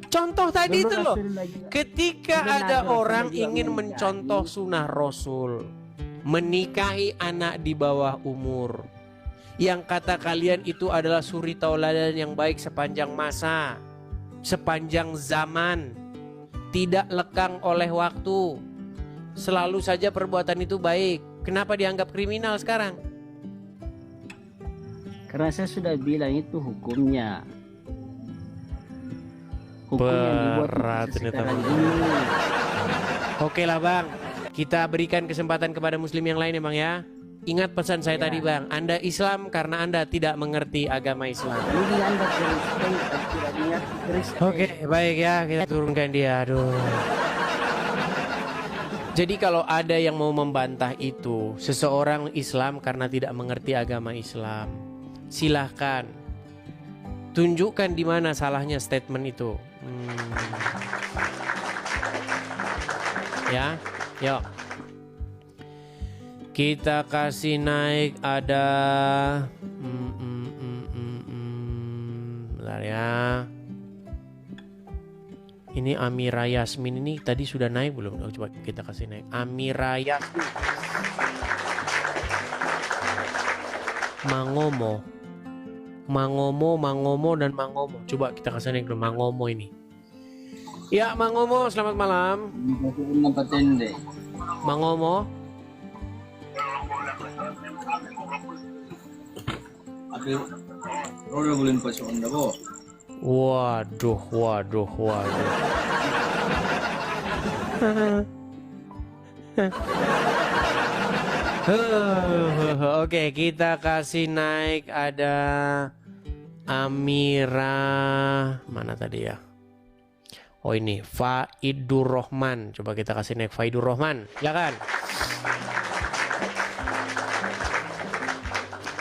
Contoh tadi itu loh, Rasulullah juga- ketika Benar, ada Rasulullah orang juga ingin menjadi- mencontoh sunnah Rasul, menikahi anak di bawah umur, yang kata kalian itu adalah suri tauladan yang baik sepanjang masa, sepanjang zaman, tidak lekang oleh waktu, selalu saja perbuatan itu baik. Kenapa dianggap kriminal sekarang? Karena saya sudah bilang itu hukumnya. Hukum yang dibuat Berat manusia ini, sekarang teman. ini. Oke lah bang, kita berikan kesempatan kepada muslim yang lain ya bang ya. Ingat pesan saya Ya. tadi bang, Anda Islam karena Anda tidak mengerti agama Islam. Ini Anda Kristen tapi tidak mengerti Kristen. Oke, baik ya, kita turunkan dia. Aduh. Jadi kalau ada yang mau membantah itu, seseorang Islam karena tidak mengerti agama Islam, silahkan tunjukkan di mana salahnya statement itu. Ya, yuk. Kita kasih naik ada bentar ya. Ini Amira Yasmin ini tadi sudah naik belum? Oh, coba kita kasih naik. Amira Yasmin. Mangomo dan Mangomo. Coba kita kasih naik dulu Mangomo ini. Ya, Mangomo, selamat malam. Mangomo. Waduh. Oke, kita kasih naik ada Amira. Mana tadi ya? Oh ini Faidur Rahman. Coba kita kasih naik Faidur Rahman. Silakan.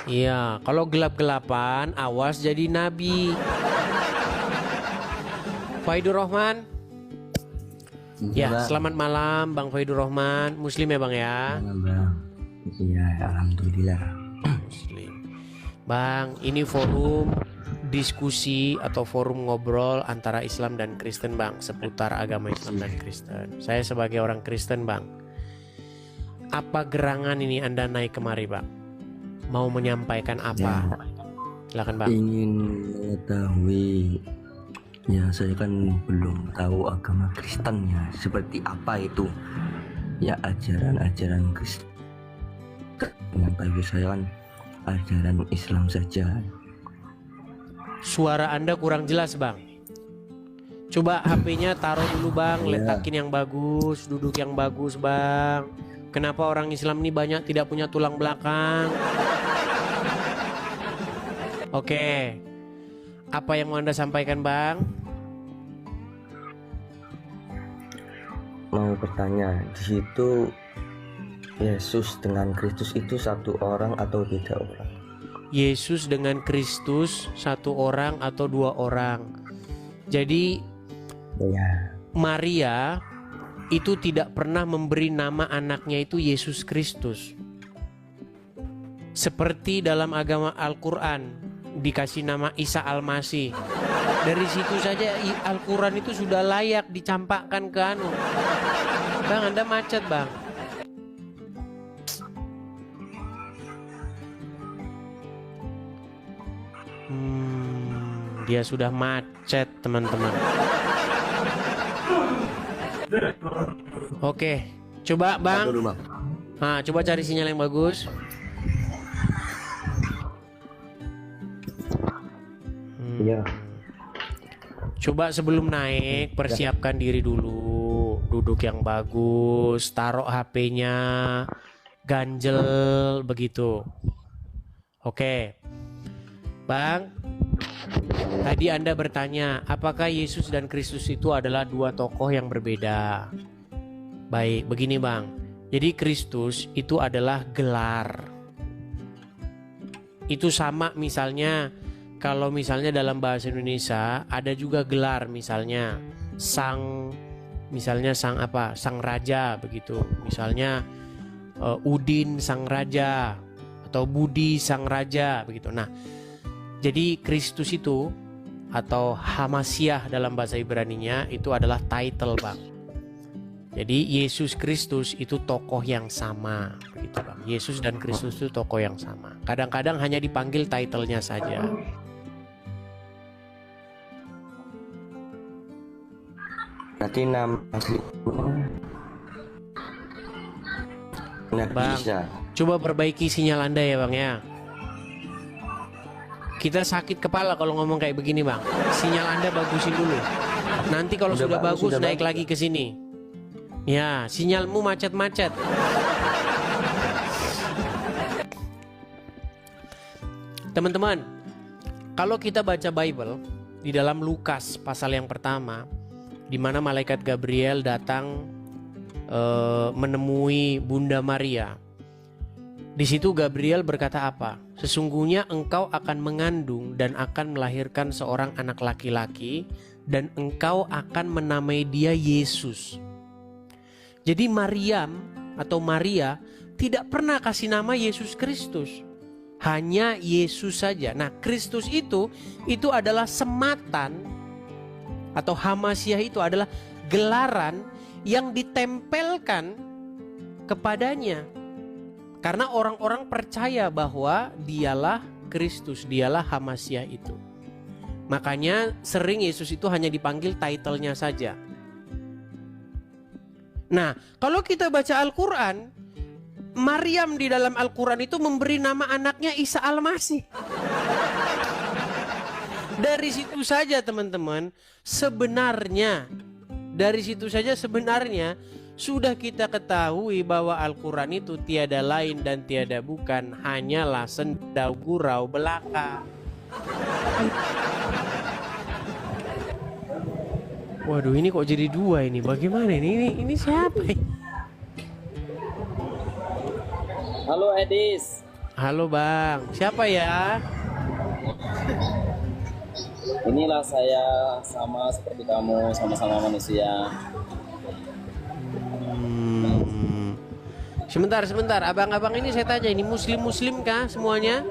Iya, kalau gelap-gelapan awas jadi nabi. Faidur Rahman. Ya, selamat malam Bang Faidur Rahman. Muslim ya Bang ya? Iya, alhamdulillah. Muslim. Bang, ini forum diskusi atau forum ngobrol antara Islam dan Kristen Bang, seputar agama Islam dan Kristen. Saya sebagai orang Kristen Bang, apa gerangan ini Anda naik kemari Bang? Mau menyampaikan apa? Silakan Bang. Ingin mengetahui, ya saya kan belum tahu agama Kristennya seperti apa itu. Ya ajaran-ajaran Kristen. Yang tahu saya kan ajaran Islam saja. Suara Anda kurang jelas Bang. Coba HP-nya taruh dulu Bang, letakin yang bagus, duduk yang bagus Bang. Kenapa orang Islam ini banyak tidak punya tulang belakang? Oke. Apa yang mau Anda sampaikan Bang? Mau bertanya, di situ Yesus dengan Kristus itu satu orang atau beda orang? Yesus dengan Kristus satu orang atau dua orang. Jadi Maria itu tidak pernah memberi nama anaknya itu Yesus Kristus. Seperti dalam agama Al-Quran dikasih nama Isa Al-Masih. Dari situ saja Al-Quran itu sudah layak dicampakkan ke anu. Bang, Anda macet Bang. Dia sudah macet teman-teman. Oke, coba Bang. Nah, coba cari sinyal yang bagus. Iya. Coba sebelum naik persiapkan diri dulu, duduk yang bagus, taruh HP-nya, ganjel begitu. Oke, Bang. Tadi Anda bertanya, apakah Yesus dan Kristus itu adalah dua tokoh yang berbeda? Baik, begini Bang. Jadi Kristus itu adalah gelar. Itu sama misalnya, kalau misalnya dalam bahasa Indonesia ada juga gelar, misalnya sang apa? Sang raja begitu. Misalnya Udin sang raja atau Budi sang raja begitu. Nah, jadi Kristus itu atau Hamasiah dalam bahasa Ibraninya itu adalah title Bang. Jadi Yesus Kristus itu tokoh yang sama begitu Bang. Yesus dan Kristus itu tokoh yang sama. Kadang-kadang hanya dipanggil titlenya saja. Berarti nama Bang, coba perbaiki sinyal Anda ya Bang ya. Kita sakit kepala kalau ngomong kayak begini Bang. Sinyal Anda bagusin dulu. Nanti kalau sudah bagus naik lagi ke sini. Ya, sinyalmu macet-macet. Teman-teman, kalau kita baca Bible di dalam Lukas pasal yang pertama, di mana malaikat Gabriel datang menemui Bunda Maria. Di situ Gabriel berkata apa? Sesungguhnya engkau akan mengandung dan akan melahirkan seorang anak laki-laki dan engkau akan menamai dia Yesus. Jadi Maryam atau Maria tidak pernah kasih nama Yesus Kristus. Hanya Yesus saja. Nah, Kristus itu adalah sematan atau Hamasiah itu adalah gelaran yang ditempelkan kepadanya. Karena orang-orang percaya bahwa dialah Kristus, dialah Hamasiah itu. Makanya sering Yesus itu hanya dipanggil titlenya saja. Nah, kalau kita baca Al-Quran, Maryam di dalam Al-Quran itu memberi nama anaknya Isa Al-Masih. Dari situ saja teman-teman, sebenarnya sudah kita ketahui bahwa Al-Quran itu tiada lain dan tiada bukan hanyalah sendau gurau belaka. Waduh, ini kok jadi dua ini? Bagaimana ini? Ini siapa? Halo Edis. Halo Bang, siapa ya? Inilah saya, sama seperti kamu, sama-sama manusia. Sebentar. Abang-abang ini saya tanya, ini muslim kah semuanya?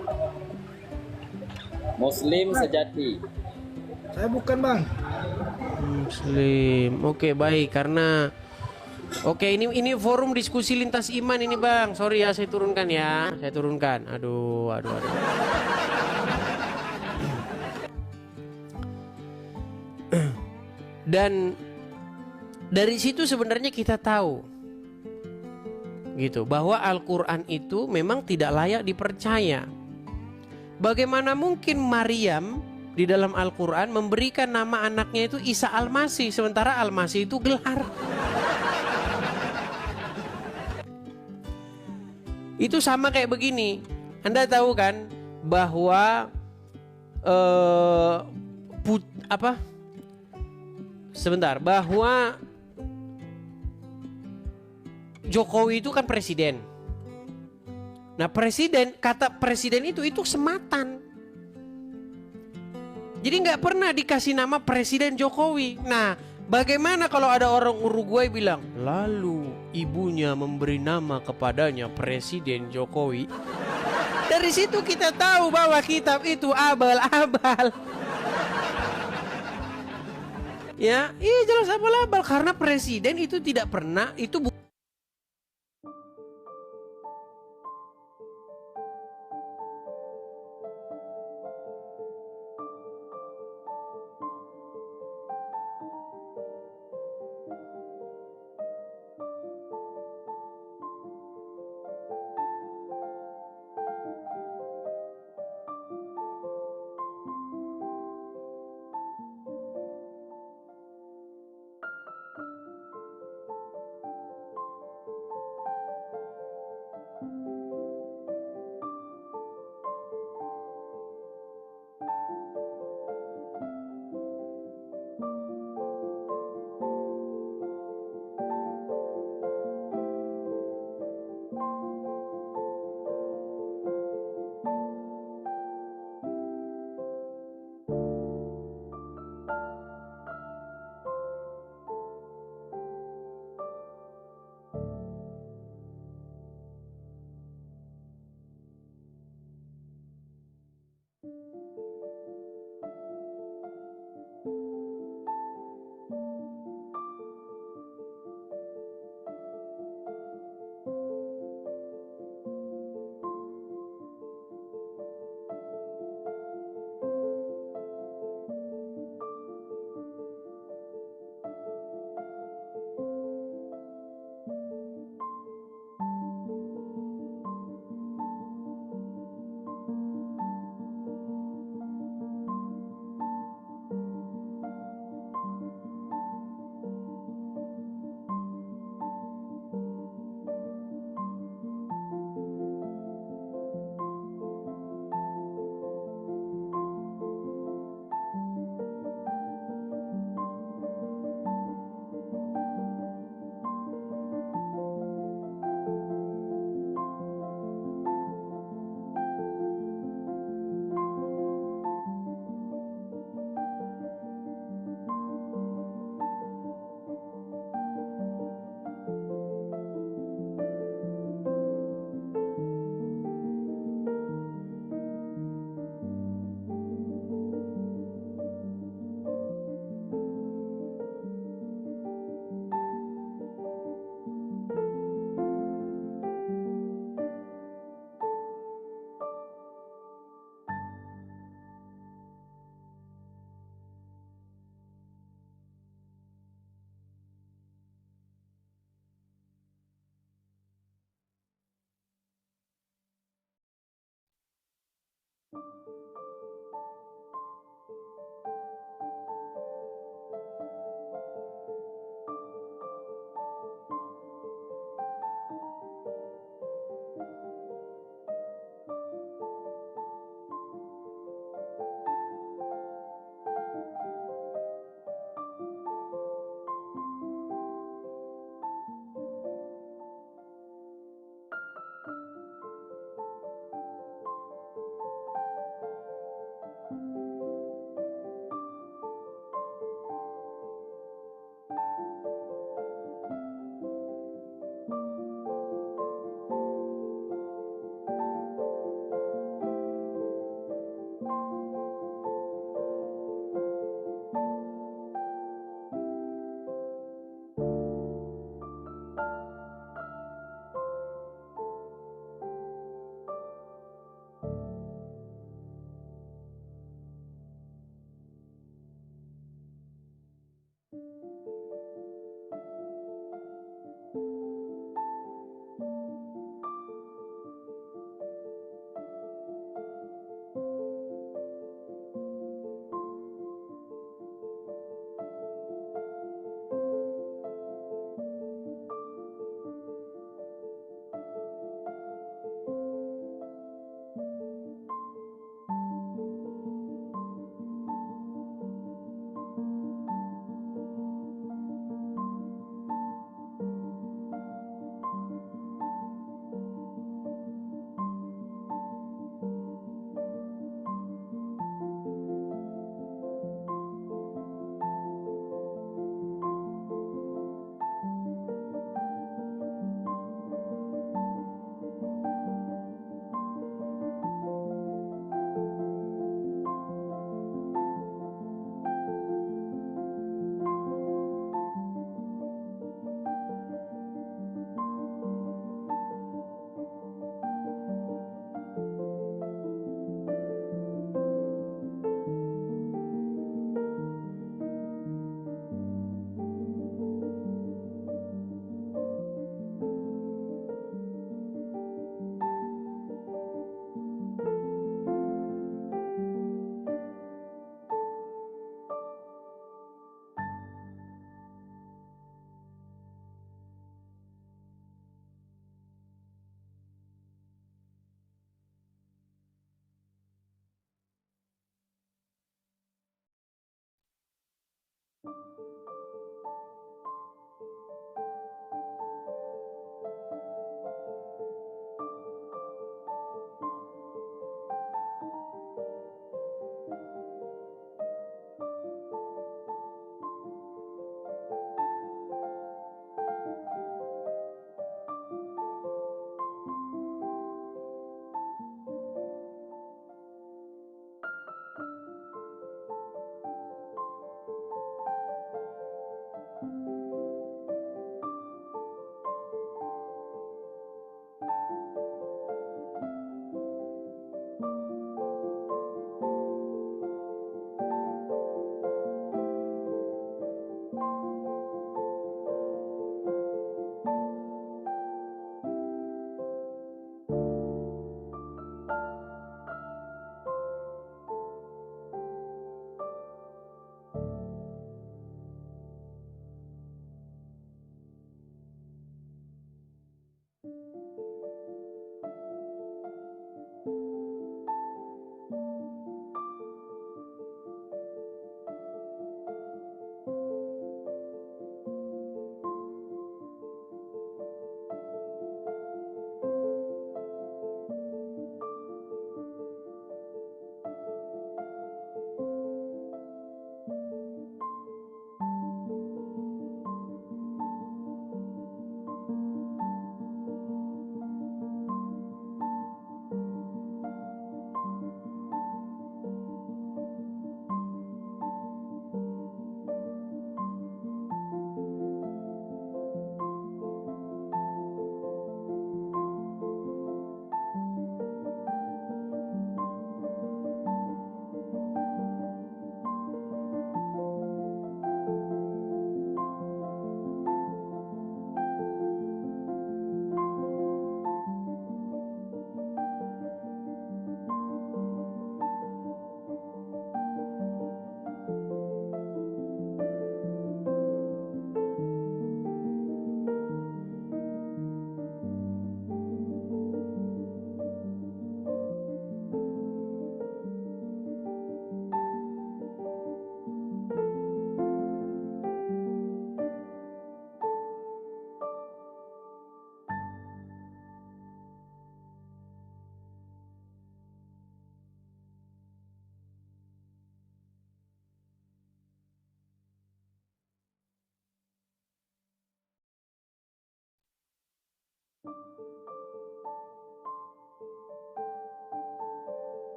Muslim sejati. Saya bukan bang. Muslim. Oke, baik, karena ini forum diskusi lintas iman ini Bang. Sorry ya, saya turunkan ya. Saya turunkan. Aduh. Dan dari situ sebenarnya kita tahu gitu bahwa Al-Qur'an itu memang tidak layak dipercaya. Bagaimana mungkin Maryam di dalam Al-Qur'an memberikan nama anaknya itu Isa Al-Masih, sementara Al-Masih itu gelar. Itu sama kayak begini. Anda tahu kan bahwa bahwa Jokowi itu kan presiden. Nah, kata presiden itu sematan. Jadi nggak pernah dikasih nama Presiden Jokowi. Nah, bagaimana kalau ada orang Uruguay bilang, lalu ibunya memberi nama kepadanya Presiden Jokowi? Dari situ kita tahu bahwa kitab itu abal-abal. Ya, iya jelas abal-abal karena presiden itu tidak pernah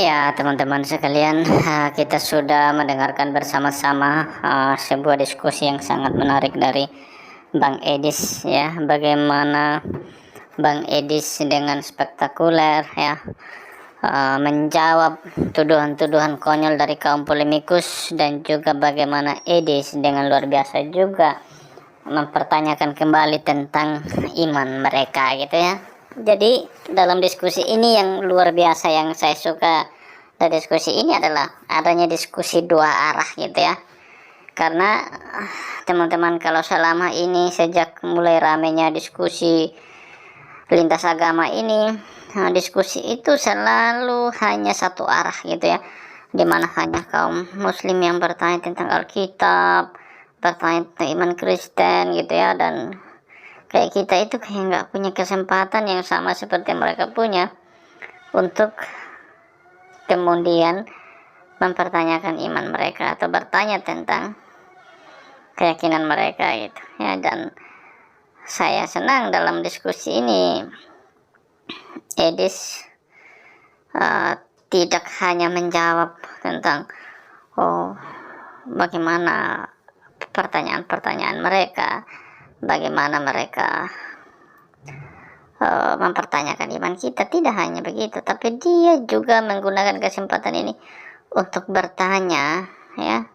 Ya, teman-teman sekalian, kita sudah mendengarkan bersama-sama sebuah diskusi yang sangat menarik dari Bang Edis ya. Bagaimana Bang Edis dengan spektakuler ya menjawab tuduhan-tuduhan konyol dari kaum polemikus, dan juga bagaimana Edis dengan luar biasa juga mempertanyakan kembali tentang iman mereka gitu ya. Jadi dalam diskusi ini yang luar biasa yang saya suka dari diskusi ini adalah adanya diskusi dua arah gitu ya. Karena teman-teman, kalau selama ini sejak mulai ramenya diskusi lintas agama ini, diskusi itu selalu hanya satu arah gitu ya, dimana hanya kaum muslim yang bertanya tentang Alkitab, bertanya tentang iman Kristen gitu ya, dan kayak kita itu kayak nggak punya kesempatan yang sama seperti mereka punya untuk kemudian mempertanyakan iman mereka atau bertanya tentang keyakinan mereka gitu ya. Dan saya senang dalam diskusi ini Edis tidak hanya menjawab tentang bagaimana pertanyaan-pertanyaan mereka, bagaimana mereka mempertanyakan iman kita. Tidak hanya begitu, tapi dia juga menggunakan kesempatan ini untuk bertanya ya,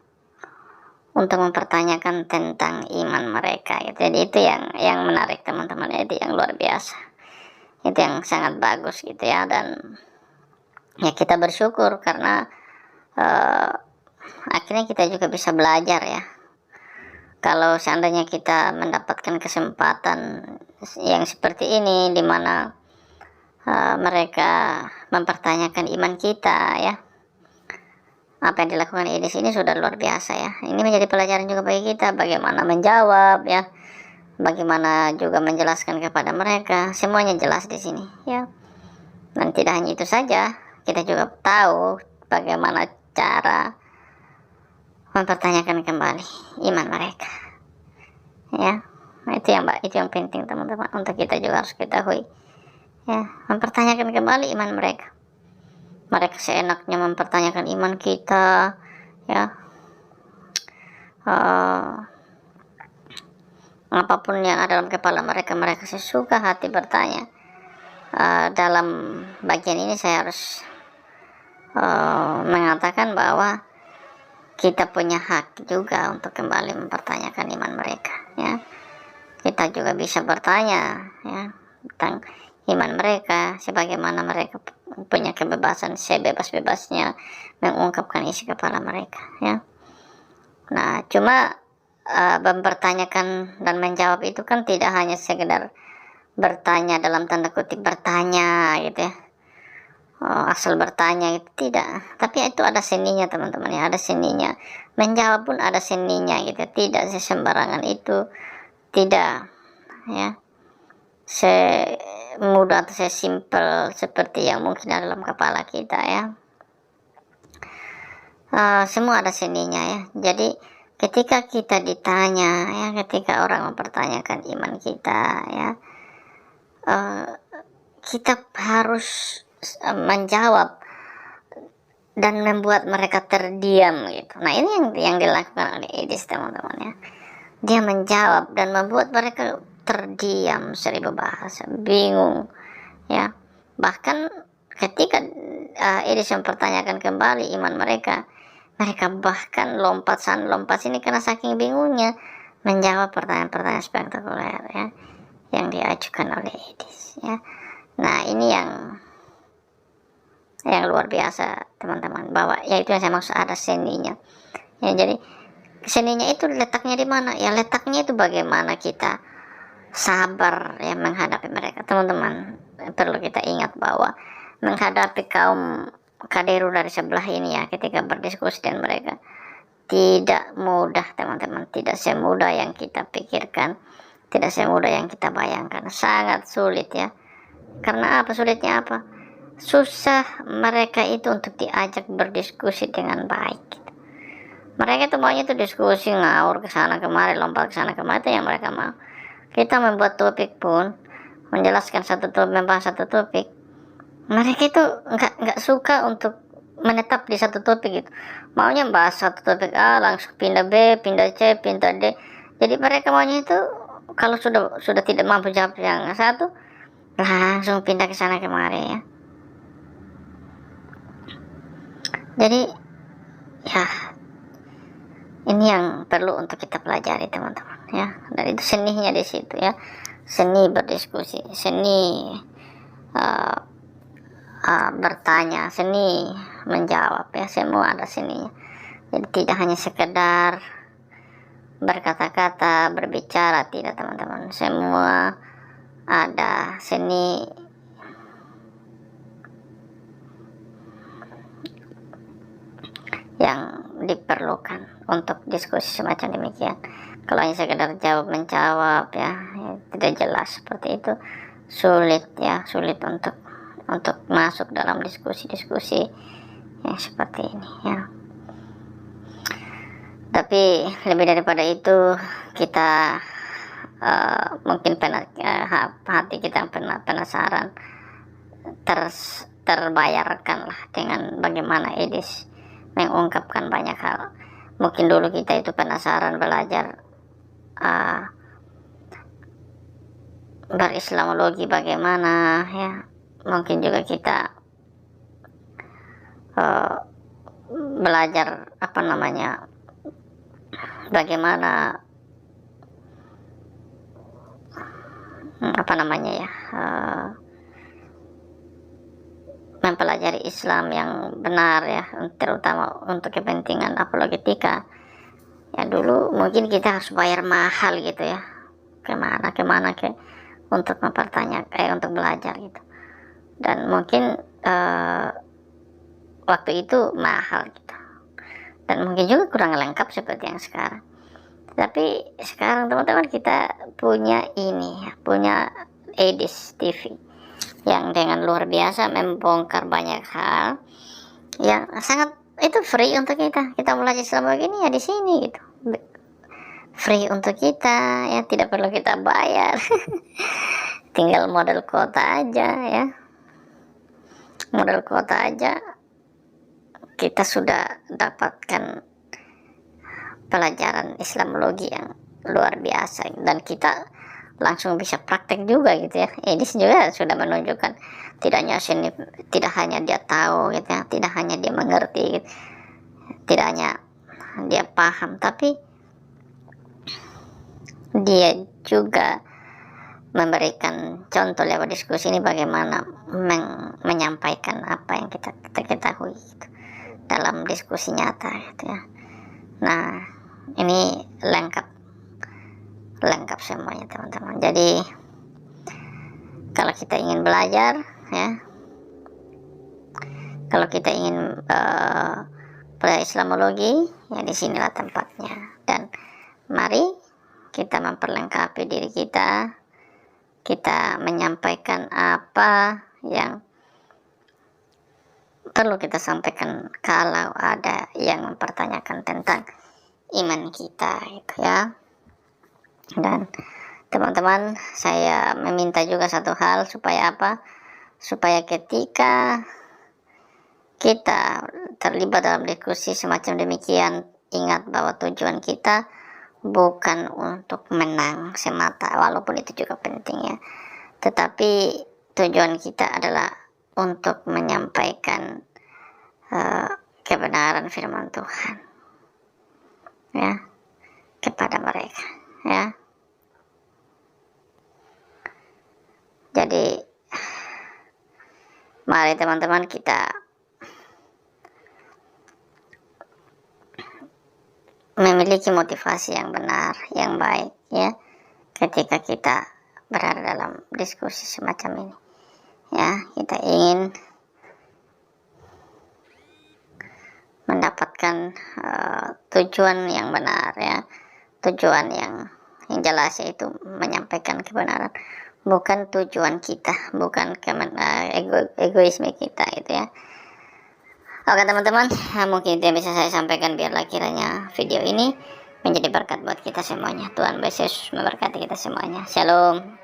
untuk mempertanyakan tentang iman mereka gitu. Jadi itu yang menarik teman-teman, itu yang luar biasa, itu yang sangat bagus gitu ya. Dan ya kita bersyukur karena akhirnya kita juga bisa belajar ya. Kalau seandainya kita mendapatkan kesempatan yang seperti ini, di mana mereka mempertanyakan iman kita ya, apa yang dilakukan di sini sudah luar biasa ya. Ini menjadi pelajaran juga bagi kita, bagaimana menjawab ya, bagaimana juga menjelaskan kepada mereka. Semuanya jelas di sini ya. Dan tidak hanya itu saja, kita juga tahu bagaimana cara mempertanyakan kembali iman mereka ya. Nah, itu yang penting teman-teman, untuk kita juga harus ketahui ya, mempertanyakan kembali iman mereka. Mereka seenaknya mempertanyakan iman kita ya, apapun yang ada dalam kepala mereka, mereka sesuka hati bertanya. Dalam bagian ini saya harus mengatakan bahwa kita punya hak juga untuk kembali mempertanyakan iman mereka ya. Kita juga bisa bertanya ya tentang iman mereka, sebagaimana mereka punya kebebasan sebebas-bebasnya mengungkapkan isi kepala mereka ya. Nah, cuma mempertanyakan dan menjawab itu kan tidak hanya sekedar bertanya dalam tanda kutip bertanya gitu ya, asal bertanya itu tidak, tapi itu ada seninya teman-teman ya, ada seninya. Menjawab pun ada seninya gitu, tidak sembarangan itu, tidak ya semudah atau sesimpel seperti yang mungkin ada dalam kepala kita ya. Semua ada seninya ya. Jadi ketika kita ditanya ya, ketika orang mempertanyakan iman kita ya, kita harus menjawab dan membuat mereka terdiam gitu. Nah, ini yang dilakukan oleh Edis teman-teman ya. Dia menjawab dan membuat mereka terdiam, seribu bahasa, bingung ya. Bahkan ketika Edis mempertanyakan kembali iman mereka, mereka bahkan lompat sana lompat sini karena saking bingungnya menjawab pertanyaan-pertanyaan spektakuler ya yang diajukan oleh Edis ya. Nah, ini yang luar biasa teman-teman, bahwa ya itu yang saya maksud, ada seninya ya. Jadi seninya itu letaknya di mana ya? Letaknya itu bagaimana kita sabar ya menghadapi mereka teman-teman. Perlu kita ingat bahwa menghadapi kaum kaderu dari sebelah ini ya, ketika berdiskusi dengan mereka tidak mudah teman-teman, tidak semudah yang kita pikirkan, tidak semudah yang kita bayangkan, sangat sulit ya. Karena apa sulitnya? Apa susah mereka itu untuk diajak berdiskusi dengan baik gitu. Mereka itu maunya itu diskusi ngawur ke sana kemari, lompat ke sana kemari, itu yang mereka mau. Kita membuat topik pun, menjelaskan satu topik, membahas satu topik, mereka itu nggak suka untuk menetap di satu topik gitu. Maunya bahas satu topik A langsung pindah B, pindah C, pindah D. Jadi mereka maunya itu kalau sudah tidak mampu jawab yang satu langsung pindah ke sana kemari ya. Jadi ya ini yang perlu untuk kita pelajari teman-teman ya. Dan itu seninya di situ ya, seni berdiskusi, seni bertanya, seni menjawab ya, semua ada seninya. Jadi tidak hanya sekedar berkata-kata, berbicara, tidak teman-teman, semua ada seni yang diperlukan untuk diskusi semacam demikian. Kalau hanya sekedar jawab menjawab ya, tidak jelas seperti itu, sulit ya, sulit untuk masuk dalam diskusi-diskusi yang seperti ini ya. Tapi lebih daripada itu, kita mungkin hati kita penasaran, terbayarkan lah dengan bagaimana Edis mengungkapkan banyak hal. Mungkin dulu kita itu penasaran belajar berislamologi bagaimana ya. Mungkin juga kita belajar bagaimana mempelajari Islam yang benar ya, terutama untuk kepentingan apologetika ya. Dulu mungkin kita harus bayar mahal gitu ya, kemana untuk mempertanyakan, untuk belajar gitu. Dan mungkin waktu itu mahal gitu, dan mungkin juga kurang lengkap seperti yang sekarang. Tapi sekarang teman-teman kita punya punya Edis TV yang dengan luar biasa membongkar banyak hal yang sangat itu free untuk kita belajar Islam begini ya di sini gitu, free untuk kita ya, tidak perlu kita bayar. Tinggal modal kuota aja ya, modal kuota aja kita sudah dapatkan pelajaran Islamologi yang luar biasa, dan kita langsung bisa praktek juga gitu ya. Edis juga sudah menunjukkan tidak hanya dia tahu gitu ya, tidak hanya dia mengerti gitu, tidak hanya dia paham, tapi dia juga memberikan contoh lewat diskusi ini bagaimana menyampaikan apa yang kita ketahui gitu, dalam diskusi nyata gitu ya. Nah ini lengkap semuanya teman-teman. Jadi kalau kita ingin belajar ya, kalau kita ingin belajar Islamologi ya, disinilah tempatnya. Dan mari kita memperlengkapi diri kita menyampaikan apa yang perlu kita sampaikan kalau ada yang mempertanyakan tentang iman kita gitu ya. Dan teman-teman, saya meminta juga satu hal, supaya ketika kita terlibat dalam diskusi semacam demikian, ingat bahwa tujuan kita bukan untuk menang semata, walaupun itu juga penting ya, tetapi tujuan kita adalah untuk menyampaikan kebenaran firman Tuhan ya kepada mereka ya. Jadi mari teman-teman kita memiliki motivasi yang benar, yang baik ya, ketika kita berada dalam diskusi semacam ini ya. Kita ingin mendapatkan tujuan yang benar ya, tujuan yang jelas, yaitu menyampaikan kebenaran, bukan tujuan kita, bukan egoisme kita itu ya. Oke teman-teman, mungkin itu yang bisa saya sampaikan. Biarlah kiranya video ini menjadi berkat buat kita semuanya. Tuhan Yesus memberkati kita semuanya. Shalom.